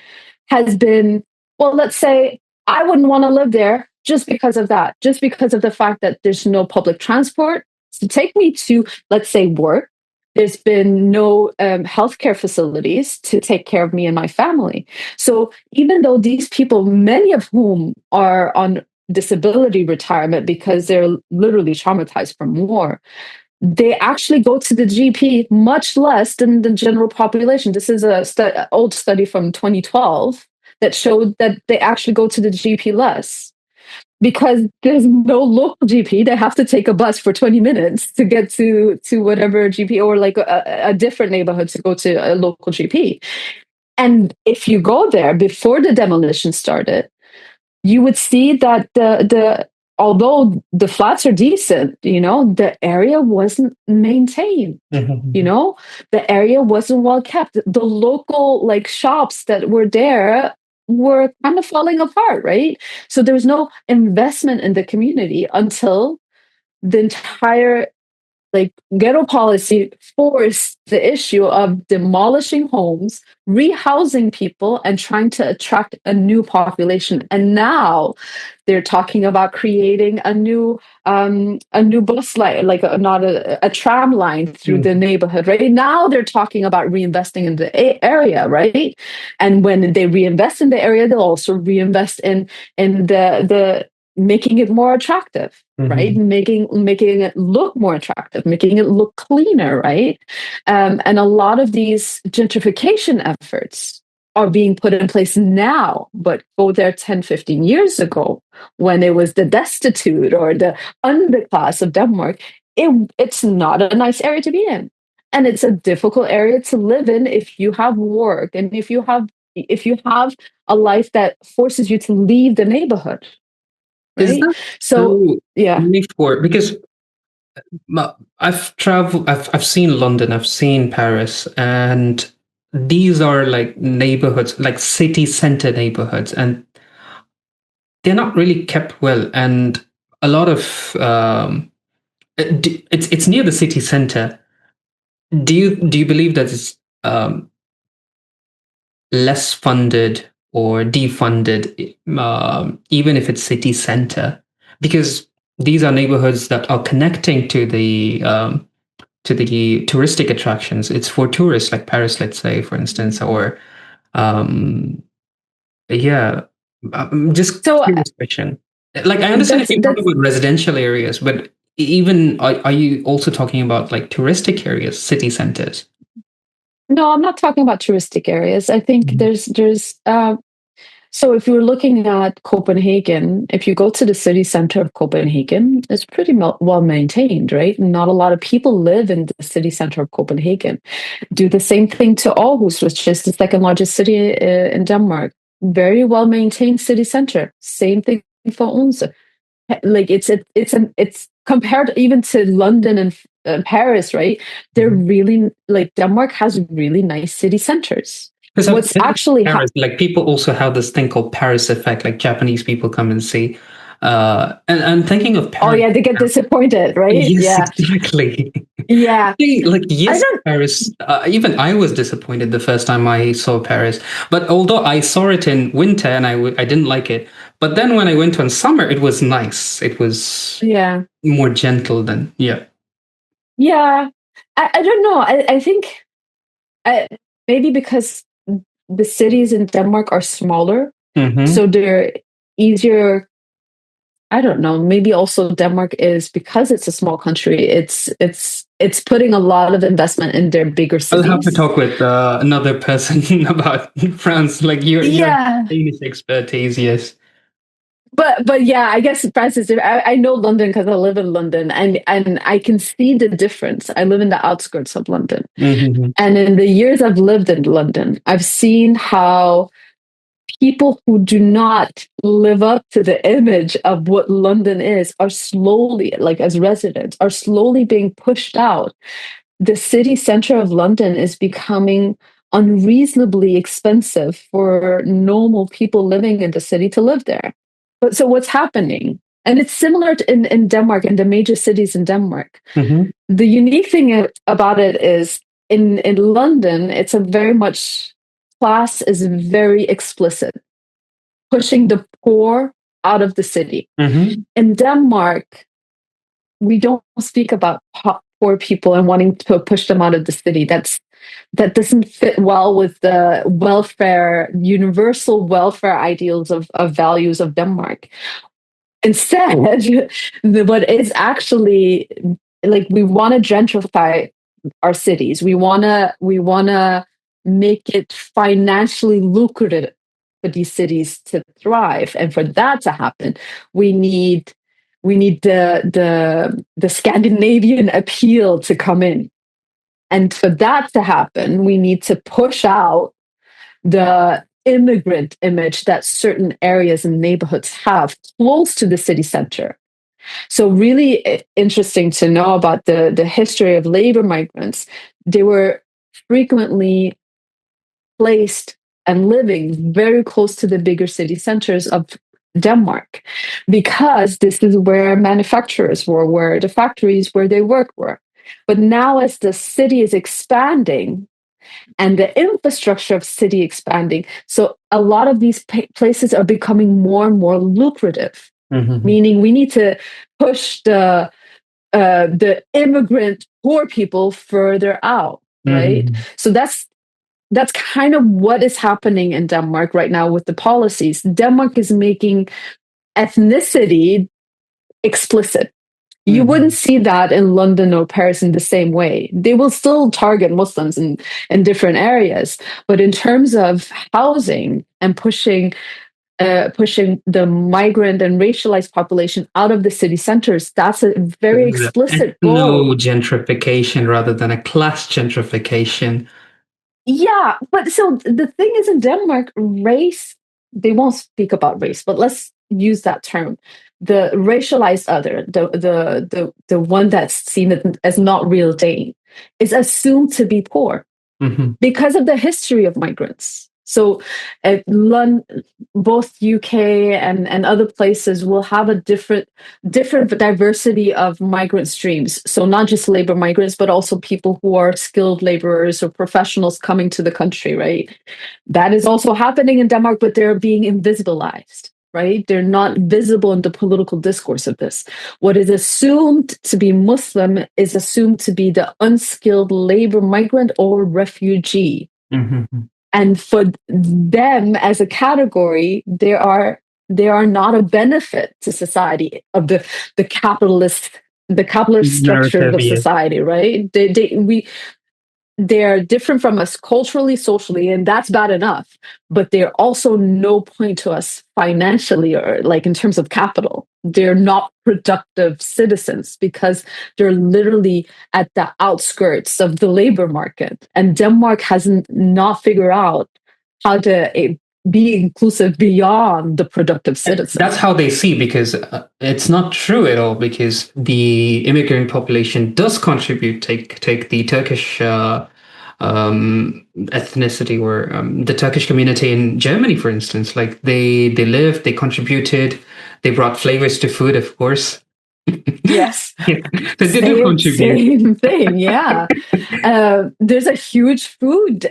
has been, well, let's say I wouldn't want to live there just because of that, just because of the fact that there's no public transport to take me to, let's say, work. There's been no healthcare facilities to take care of me and my family. So even though these people, many of whom are on disability retirement because they're literally traumatized from war, they actually go to the GP much less than the general population. This is a old study from 2012 that showed that they actually go to the GP less. because there's no local GP. They have to take a bus for 20 minutes to get to whatever GP, or like a different neighborhood to go to a local GP. And if you go there before the demolition started, you would see that the although the flats are decent, the area wasn't maintained. The area wasn't well kept. The local like shops that were there were kind of falling apart, right? So there was no investment in the community until the entire like ghetto policy forced the issue of demolishing homes, rehousing people, and trying to attract a new population. And now they're talking about creating a new bus line, like not a tram line through the neighborhood. Right now, they're talking about reinvesting in the area, right? And when they reinvest in the area, they'll also reinvest in the making it more attractive, right? Making it look more attractive, making it look cleaner, right? And a lot of these gentrification efforts are being put in place now, but go there 10, 15 years ago when it was the destitute or the underclass of Denmark, it's not a nice area to be in. And it's a difficult area to live in if you have work and if you have a life that forces you to leave the neighborhood. Is Right. that So, true yeah. only for, because I've traveled, I've seen London, I've seen Paris, and these are like neighborhoods, like city center neighborhoods, and they're not really kept well. And a lot of it's near the city center. Do you believe that it's less funded or defunded, even if it's city center? Because these are neighborhoods that are connecting to the touristic attractions. It's for tourists, like Paris, let's say, for instance, or yeah. Just So curious question. Like, I understand if you're talking that's about residential areas, but even are you also talking about like touristic areas, city centers? no, I'm not talking about touristic areas. I think there's so if you're looking at Copenhagen, if you go to the city center of Copenhagen, it's pretty well maintained, right? Not a lot of people live in the city center of Copenhagen. Do the same thing to Aarhus, which is the second largest city in Denmark. Very well maintained city center. Same thing for Odense. Like it's compared even to London and Paris, right? They're really like Denmark has really nice city centers. Because What's actually Paris, like people also have this thing called Paris effect. Like Japanese people come and see. And I'm thinking of oh Paris. yeah, they get disappointed, right? Yes, Yeah, exactly. yeah. Like, I yes, don't. Paris. Even I was disappointed the first time I saw Paris. But although I saw it in winter and I didn't like it. But then when I went on summer, it was nice. It was Yeah, more gentle than, yeah. yeah. I don't know. I think I, maybe because the cities in Denmark are smaller, Mm-hmm. so they're easier. I don't know. Maybe also Denmark is because it's a small country. It's putting a lot of investment in their bigger I'll have to cities. talk with another person about France. Like you have Yeah, Danish expertise, yes. but yeah, I guess Francis, I know London because I live in London, and I can see the difference. I live in the outskirts of London, Mm-hmm. and in the years I've lived in London, I've seen how people who do not live up to the image of what London is are slowly, like as residents, are slowly being pushed out. The city center of London is becoming unreasonably expensive for normal people living in the city to live there. But so what's happening? And it's similar in Denmark, in the major cities in Denmark. Mm-hmm. The unique thing about it is in London, it's a very much class is very explicit, pushing the poor out of the city. Mm-hmm. In Denmark, we don't speak about poor people and wanting to push them out of the city. That doesn't fit well with the welfare, universal welfare ideals of values of Denmark. Instead, what is actually like we want to gentrify our cities. We wanna make it financially lucrative for these cities to thrive. And for that to happen, we need the Scandinavian appeal to come in. And for that to happen, we need to push out the immigrant image that certain areas and neighborhoods have close to the city center. So really interesting to know about the history of labor migrants. They were frequently placed and living very close to the bigger city centers of Denmark, because this is where manufacturers were, where the factories where they work were. But now as the city is expanding, and the infrastructure of city expanding, so a lot of these places are becoming more and more lucrative. Meaning we need to push the immigrant poor people further out, right? So that's kind of what is happening in Denmark right now with the policies. Denmark is making ethnicity explicit. You wouldn't see that in London or Paris in the same way. They will still target Muslims in different areas. But in terms of housing and pushing the migrant and racialized population out of the city centers, that's a very explicit goal. No gentrification rather than a class gentrification. Yeah, but so the thing is, in Denmark, race, they won't speak about race, but let's use that term. The racialized other, the one that's seen as not real Dane, is assumed to be poor because of the history of migrants. So both UK and other places will have a different diversity of migrant streams. So not just labor migrants, but also people who are skilled laborers or professionals coming to the country, right? That is also happening in Denmark, but they're being invisibilized, right? They're not visible in the political discourse of this. What is assumed to be Muslim is assumed to be the unskilled labor migrant or refugee. And for them as a category, they are not a benefit to society of the capitalist structure of society, right? They're different from us culturally, socially, and that's bad enough. But they're also no point to us financially or like in terms of capital. They're not productive citizens because they're literally at the outskirts of the labor market. And Denmark hasn't not figured out how to be inclusive beyond the productive citizens. That's how they see, because it's not true at all, because the immigrant population does contribute. Take the Turkish ethnicity, or the Turkish community in Germany, for instance. Like they lived, they contributed, they brought flavors to food, of course. Yes. Yeah. They did contribute. Same thing, yeah. There's a huge food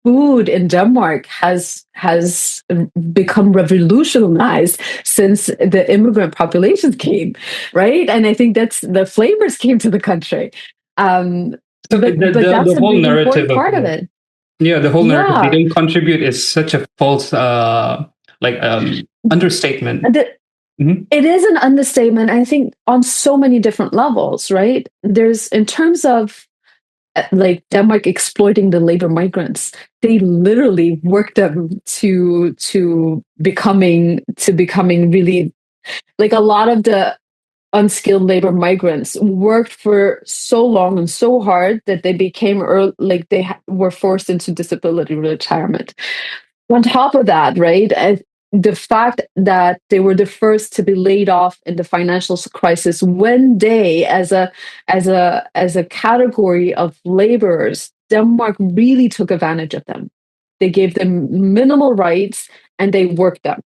food in Denmark has become revolutionized since the immigrant populations came, right? And I think that's the flavors came to the country. So but that's the whole a narrative part of it. Yeah, the whole narrative they don't contribute is such a false, understatement. It is an understatement, I think, on so many different levels, right? There's, in terms of like Denmark exploiting the labor migrants, they literally worked them to becoming really, like, a lot of the unskilled labor migrants worked for so long and so hard that they became they were forced into disability retirement. On top of that, right, the fact that they were the first to be laid off in the financial crisis, when they, as a category of laborers, Denmark really took advantage of them. They gave them minimal rights and they worked them,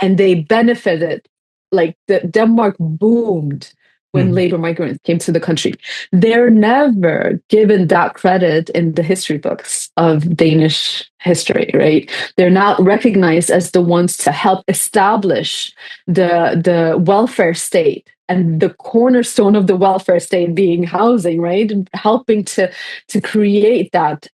and they benefited. Like Denmark boomed when labor migrants came to the country. They're never given that credit in the history books of Danish history, right? They're not recognized as the ones to help establish the welfare state, and the cornerstone of the welfare state being housing, right? And helping to create that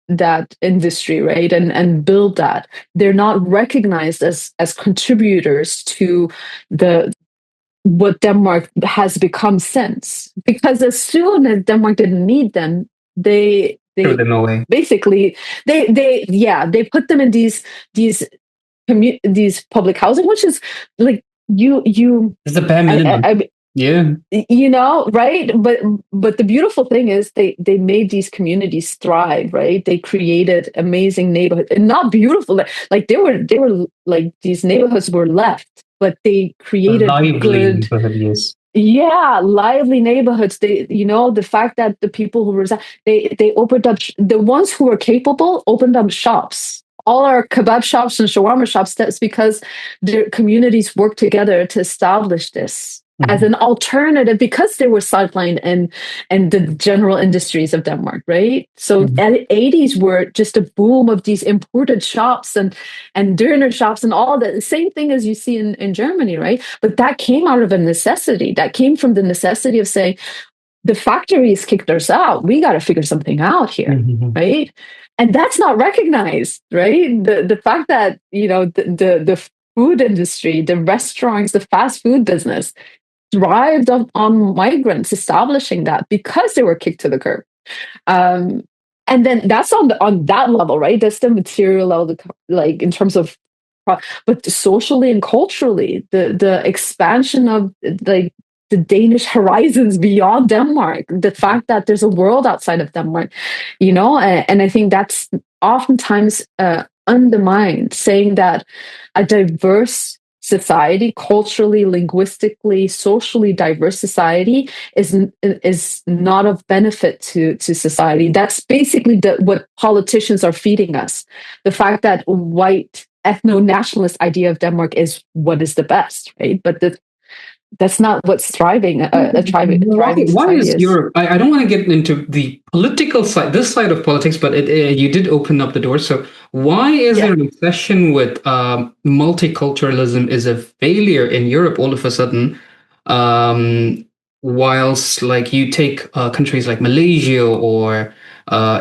industry, right? And build that. They're not recognized as contributors to what Denmark has become since. Because as soon as Denmark didn't need them, they Throw them away. basically they put them in these public housing, which is like it's the bare minimum. Yeah, right, but the beautiful thing is they made these communities thrive, right? They created amazing neighborhoods, and not beautiful, like they were like, these neighborhoods were left, but they created lively lively neighborhoods. The fact that the people who reside, they opened up, the ones who were capable opened up shops, all our kebab shops and shawarma shops. That's because their communities worked together to establish this as an alternative, because they were sidelined and the general industries of Denmark, right? So the 80s were just a boom of these imported shops and dinner shops and all that. The same thing as you see in Germany, right? But that came out of a necessity. That came from the necessity of saying, the factories kicked us out. We got to figure something out here, right? And that's not recognized, right? The fact that, the food industry, the restaurants, the fast food business thrived on migrants establishing that, because they were kicked to the curb. And then that's on that level, right? That's the material level, like in terms of, but socially and culturally, the expansion of like the Danish horizons beyond Denmark, the fact that there's a world outside of Denmark, and I think that's oftentimes undermined, saying that a diverse society, culturally, linguistically, socially diverse society is not of benefit to society. That's basically what politicians are feeding us. The fact that white ethno-nationalist idea of Denmark is what is the best, right? But that's not what's thriving. Why is Europe? I don't want to get into the political side, this side of politics, but you did open up the door. So why is there an obsession with multiculturalism is a failure in Europe all of a sudden, whilst like you take countries like Malaysia or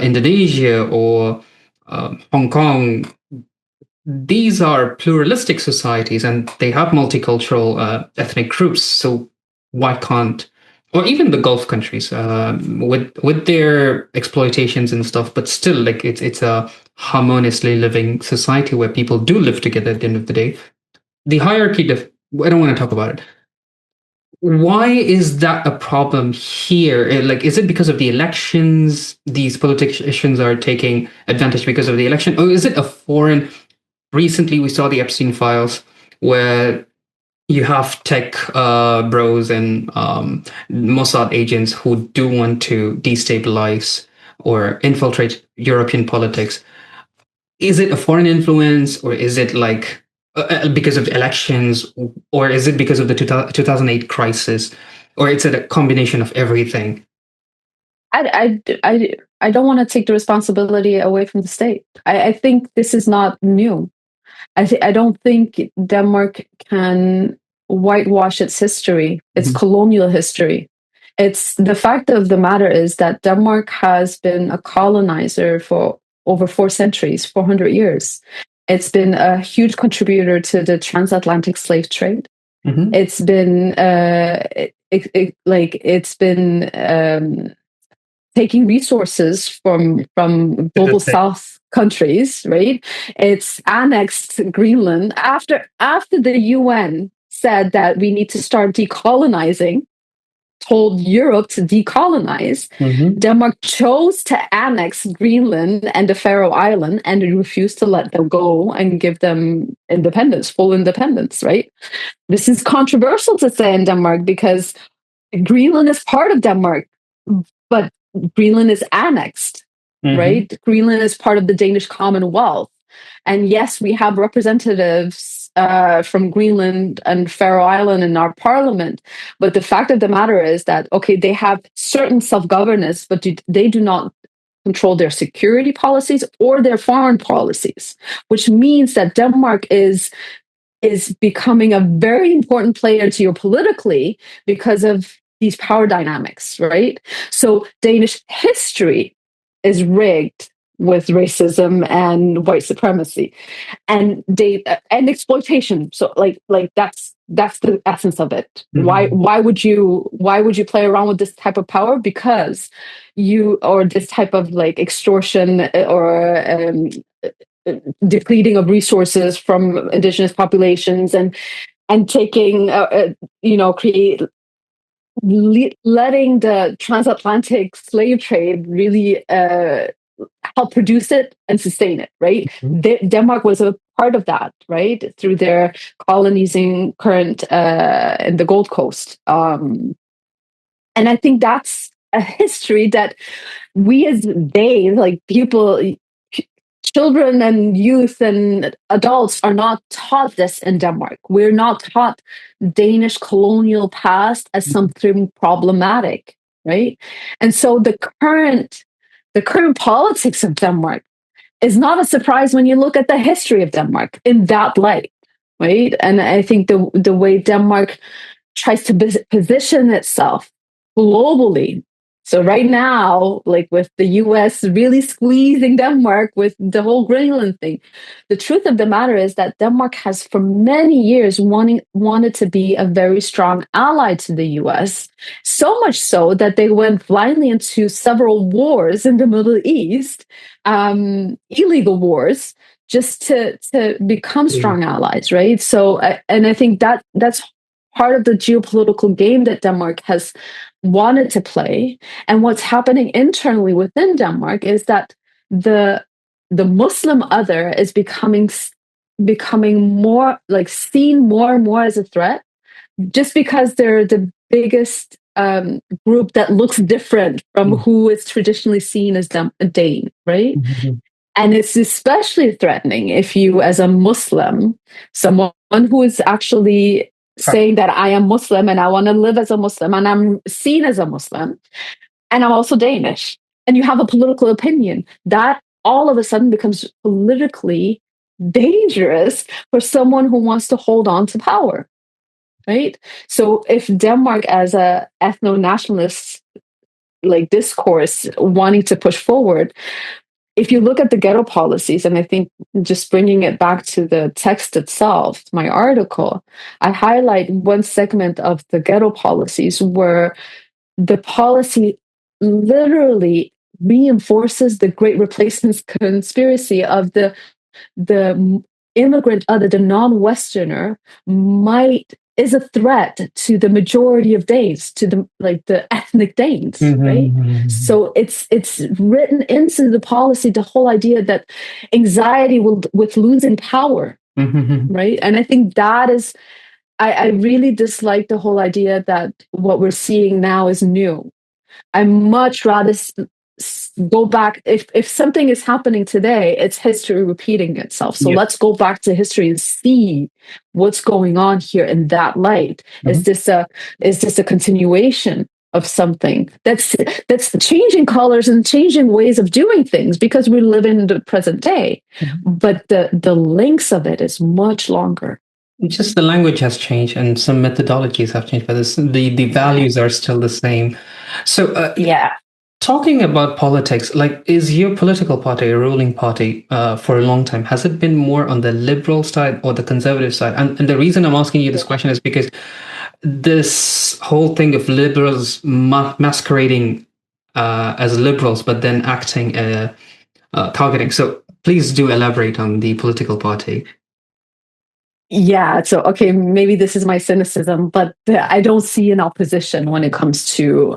Indonesia or Hong Kong? These are pluralistic societies and they have multicultural ethnic groups. So why can't, or even the Gulf countries with their exploitations and stuff, but still, like it's a harmoniously living society where people do live together at the end of the day. The hierarchy, I don't want to talk about it. Why is that a problem here? Like, is it because of the elections? These politicians are taking advantage because of the election, or is it a foreign? Recently, we saw the Epstein files, where you have tech bros and Mossad agents who do want to destabilize or infiltrate European politics. Is it a foreign influence, or is it like because of elections, or is it because of the 2008 crisis, or it's a combination of everything? I don't want to take the responsibility away from the state. I think this is not new. I don't think Denmark can whitewash its history, its colonial history. It's the fact of the matter is that Denmark has been a colonizer for over 400 years. It's been a huge contributor to the transatlantic slave trade. It's been taking resources from global South countries, right? It's annexed Greenland after the UN said that we need to start decolonizing, told Europe to decolonize. Denmark chose to annex Greenland and the Faroe Islands and refused to let them go and give them independence, full independence, right? This is controversial to say in Denmark because Greenland is part of Denmark, but Greenland is annexed, right? Greenland is part of the Danish Commonwealth. And yes, we have representatives from Greenland and Faroe Island in our parliament. But the fact of the matter is that, okay, they have certain self-governance, but they do not control their security policies or their foreign policies, which means that Denmark is becoming a very important player geopolitically because of these power dynamics, right? So Danish history is rigged with racism and white supremacy and exploitation. So like that's that's the essence of it. Why would you play around with this type of power? Because or this type of like extortion or depleting of resources from indigenous populations and taking create letting the transatlantic slave trade really help produce it and sustain it, right? Denmark was a part of that, right, through their colonizing current in the Gold Coast. And I think that's a history that we as Danes, like people, children and youth and adults are not taught this in Denmark. We're not taught Danish colonial past as something problematic, right? And so the current politics of Denmark is not a surprise when you look at the history of Denmark in that light, right? And I think the way Denmark tries to position itself globally. So right now, like with the US really squeezing Denmark with the whole Greenland thing, the truth of the matter is that Denmark has for many years wanted to be a very strong ally to the US, so much so that they went blindly into several wars in the Middle East, illegal wars, just to become strong allies, right? So, and I think that's part of the geopolitical game that Denmark has wanted to play. And what's happening internally within Denmark is that the Muslim other is becoming more like seen more and more as a threat, just because they're the biggest group that looks different from who is traditionally seen as a Dane, right? And it's especially threatening if you, as a Muslim, someone who is actually saying that I am Muslim and I want to live as a Muslim and I'm seen as a Muslim and I'm also Danish, and you have a political opinion, that all of a sudden becomes politically dangerous for someone who wants to hold on to power, right? So if Denmark as a ethno-nationalist like discourse wanting to push forward, if you look at the ghetto policies, and I think just bringing it back to the text itself, my article, I highlight one segment of the ghetto policies where the policy literally reinforces the Great Replacement conspiracy of the immigrant other, the non-Westerner, is a threat to the majority of Danes, to the ethnic Danes, right? So it's written into the policy, the whole idea that anxiety with losing power, right? And I think that is, I really dislike the whole idea that what we're seeing now is new. I much rather go back. If something is happening today, it's history repeating itself. So let's go back to history and see what's going on here in that light. Is this a continuation of something that's changing colors and changing ways of doing things because we live in the present day? But the links of it is much longer. Just the language has changed and some methodologies have changed, but the values are still the same. So talking about politics, like, is your political party a ruling party for a long time? Has it been more on the liberal side or the conservative side? And the reason I'm asking you this question is because this whole thing of liberals masquerading as liberals, but then acting targeting. So please do elaborate on the political party. Yeah, so okay, maybe this is my cynicism, but I don't see an opposition when it comes to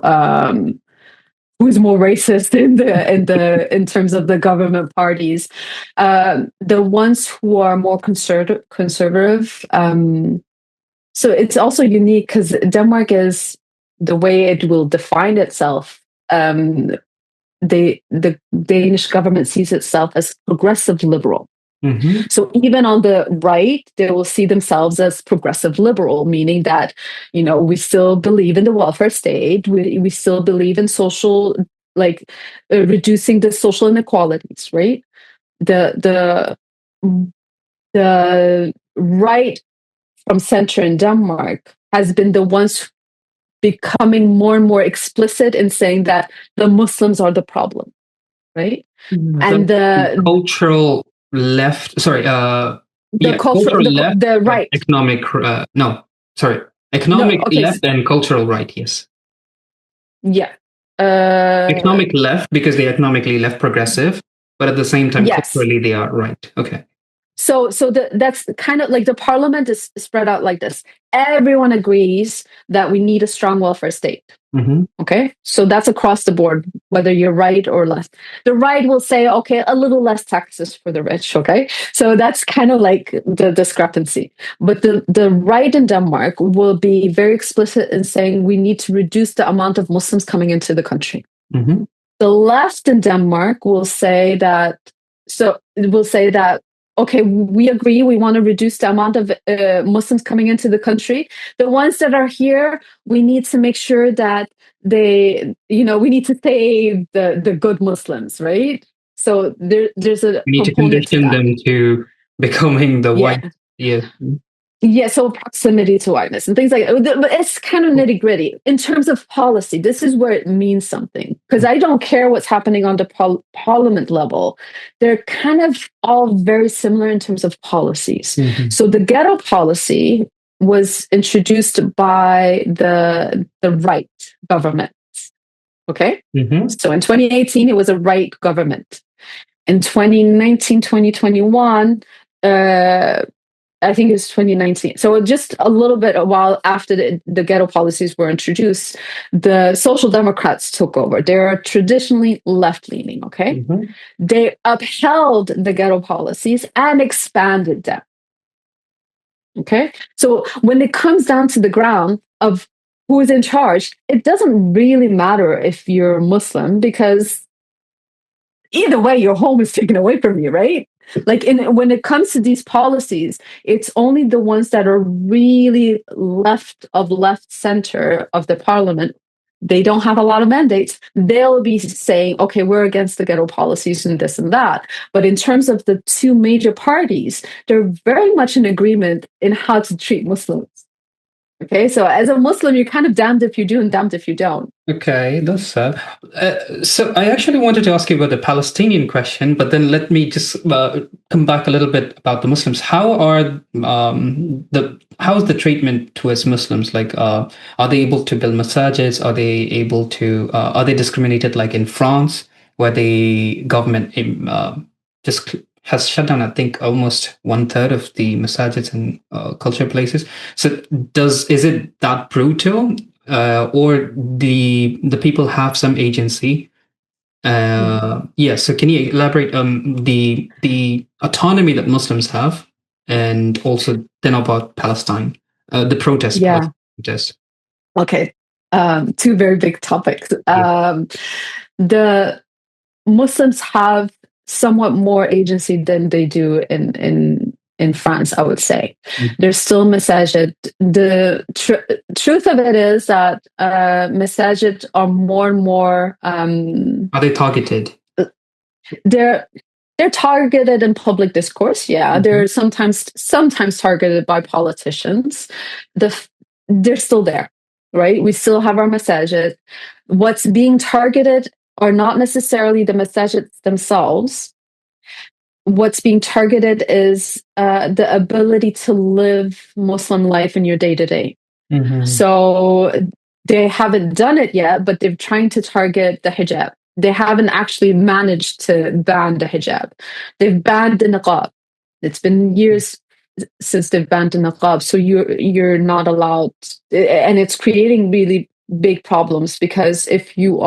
who's more racist in terms of the government parties. The ones who are more conservative. So it's also unique because Denmark is the way it will define itself. The Danish government sees itself as progressive liberal. So even on the right, they will see themselves as progressive liberal, meaning that, we still believe in the welfare state. We still believe in social, reducing the social inequalities, right? The right from center in Denmark has been the ones becoming more and more explicit in saying that the Muslims are the problem, right? And the cultural left, sorry, the cultural, left, the right, economic, no, Sorry, No, economic okay, left and cultural right. Yes, yeah. economic left because they're economically left progressive, but at the same time, Yes. culturally they are right. Okay. So that's kind of like the parliament is spread out like this. Everyone agrees that we need a strong welfare state. Mm-hmm. Okay, so that's across the board, whether you're right or left. The right will say, okay, a little less taxes for the rich. Okay, so that's kind of like the discrepancy. But the right in Denmark will be very explicit in saying we need to reduce the amount of Muslims coming into the country. Mm-hmm. The left in Denmark will say that. So it will say that, okay, we agree, we want to reduce the amount of Muslims coming into the country. The ones that are here, we need to make sure that we need to save the good Muslims, right? So there's a We need to component to condition that. them to becoming the white. Yeah. Yeah. Yeah, so proximity to whiteness and things like that. But it's kind of nitty gritty. In terms of policy, this is where it means something. Because I don't care what's happening on the parliament level. They're kind of all very similar in terms of policies. Mm-hmm. So the ghetto policy was introduced by the right government. Okay? Mm-hmm. So in 2018, it was a right government. In 2019, 2021, I think it's 2019. So just a while after the ghetto policies were introduced, the Social Democrats took over. They're traditionally left-leaning, okay? Mm-hmm. They upheld the ghetto policies and expanded them, okay? So when it comes down to the ground of who is in charge, it doesn't really matter if you're Muslim because either way, your home is taken away from you, right? Like when it comes to these policies, it's only the ones that are really left center of the parliament. They don't have a lot of mandates. They'll be saying, okay, we're against the ghetto policies and this and that. But in terms of the two major parties, they're very much in agreement in how to treat Muslims. Okay, so as a Muslim, you're kind of damned if you do and damned if you don't. Okay, that's sad. So I actually wanted to ask you about the Palestinian question, but then let me just come back a little bit about the Muslims. How's the treatment towards Muslims? Like, are they able to build masajids? Are they able to? Are they discriminated like in France, where the government just has shut down, I think, almost 1/3 of the masajids and culture places. So is it that brutal, or the people have some agency? Yeah. So can you elaborate on the autonomy that Muslims have, and also then about Palestine, the protest? Yeah. Protest. Okay. Two very big topics. The Muslims have somewhat more agency than they do in France, I would say. Mm-hmm. There's still masajid. The truth of it is that masajid are more and more. Are they targeted? They're targeted in public discourse. Yeah, mm-hmm. They're sometimes targeted by politicians. They're still there, right? We still have our masajid. What's being targeted are not necessarily the masajids themselves. What's being targeted is the ability to live Muslim life in your day-to-day. Mm-hmm. So they haven't done it yet, but they're trying to target the hijab. They haven't actually managed to ban the hijab. They've banned the niqab. It's been years since they've banned the niqab, so you're not allowed, and it's creating really big problems because if you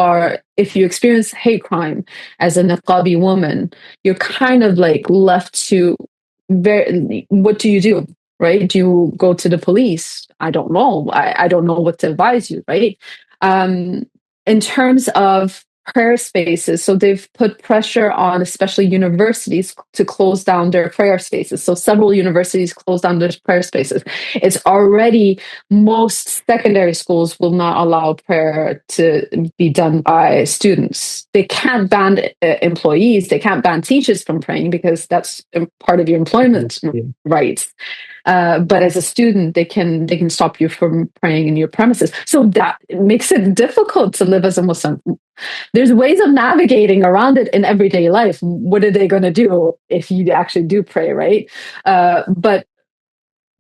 experience hate crime as a niqabi woman, you're kind of like left to what do you do, right? Do you go to the police? I don't know. I don't know what to advise you, right? In terms of prayer spaces, so they've put pressure on especially universities to close down their prayer spaces. So several universities closed down their prayer spaces. It's already, most secondary schools will not allow prayer to be done by students. They can't ban employees, they can't ban teachers from praying because that's part of your employment rights. But as a student, they can stop you from praying in your premises. So that makes it difficult to live as a Muslim. There's ways of navigating around it in everyday life. What are they going to do if you actually do pray, right? But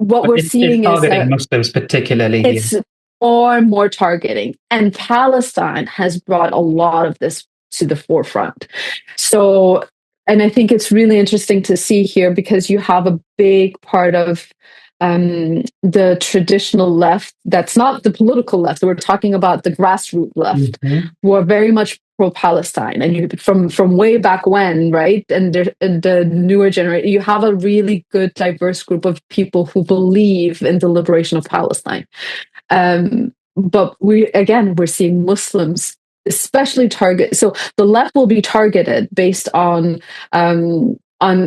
what we're seeing is targeting Muslims particularly here. It's more and more targeting. And Palestine has brought a lot of this to the forefront. So, and I think it's really interesting to see here because you have a big part of the traditional left that's not the political left. We're talking about the grassroots left, who are very much pro-Palestine, and from way back when, right? And the newer generation, you have a really good, diverse group of people who believe in the liberation of Palestine. But we're seeing Muslims especially target. So the left will be targeted based on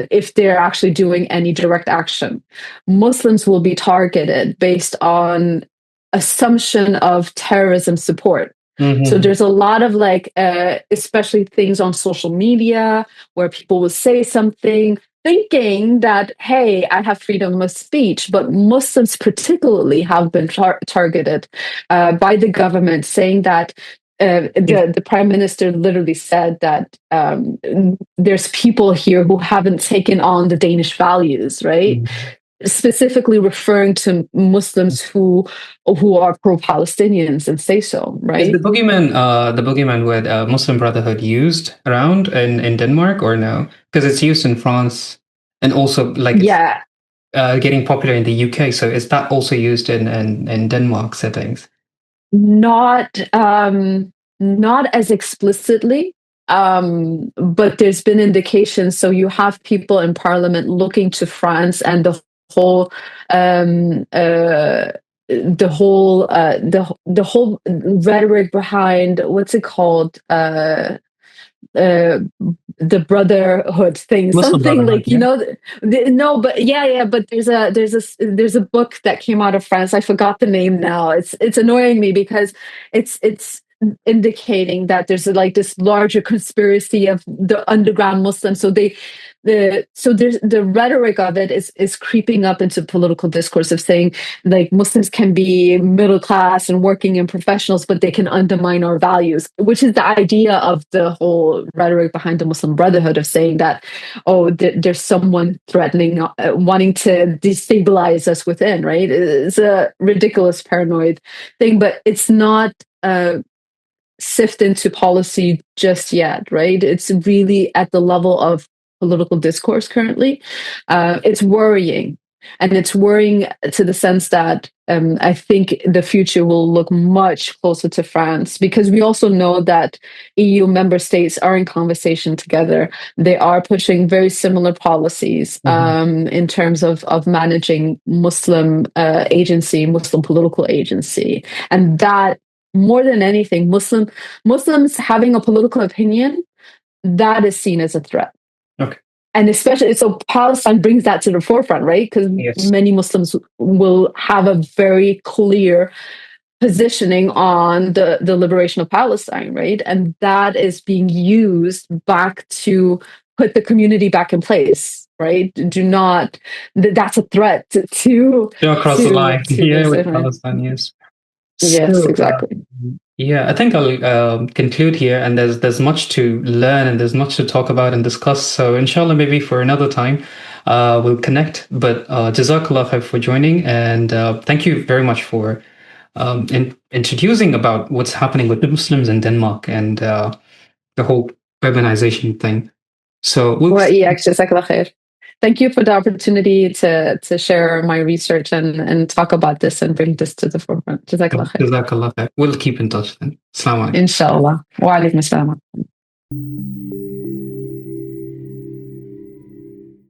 if they're actually doing any direct action. Muslims will be targeted based on assumption of terrorism support. So there's a lot of especially things on social media where people will say something thinking that, hey, I have freedom of speech, but Muslims particularly have been targeted by the government, saying that the prime minister literally said that there's people here who haven't taken on the Danish values, right? Specifically referring to Muslims who are pro-Palestinians and say so, right? Is the boogeyman with Muslim Brotherhood used around in Denmark or no? Because it's used in France and also getting popular in the UK. So is that also used in Denmark settings? Not as explicitly. But there's been indications. So you have people in parliament looking to France and the whole rhetoric behind what's it called, the brotherhood thing, Muslim something like no, but but there's a book that came out of France. I forgot the name now. It's annoying me because it's indicating that there's this larger conspiracy of the underground Muslims. So there's the rhetoric of it is creeping up into political discourse of saying Muslims can be middle class and working and professionals, but they can undermine our values, which is the idea of the whole rhetoric behind the Muslim Brotherhood of saying that, there's someone threatening, wanting to destabilize us within, right? It's a ridiculous paranoid thing, but it's not sift into policy just yet, right? It's really at the level of political discourse currently. It's worrying. And it's worrying to the sense that I think the future will look much closer to France, because we also know that EU member states are in conversation together. They are pushing very similar policies in terms of managing Muslim agency, Muslim political agency. And that, more than anything, Muslims having a political opinion, that is seen as a threat. Okay. And especially, so Palestine brings that to the forefront, right? Because many Muslims will have a very clear positioning on the liberation of Palestine, right? And that is being used back to put the community back in place, right? That's a threat to cross the line here with Palestine, yes. Yes, so, exactly. I think I'll conclude here, and there's much to learn and there's much to talk about and discuss. So inshallah, maybe for another time, we'll connect. But Jazakallah khair for joining, and thank you very much for introducing about what's happening with the Muslims in Denmark and the whole urbanization thing. So Jazakallah khair. Thank you for the opportunity to share my research and talk about this and bring this to the forefront. Jazakallah khair. Jazakallah khair. We'll keep in touch then. Assalamu alaikum. Inshallah. Wa alaikum assalam.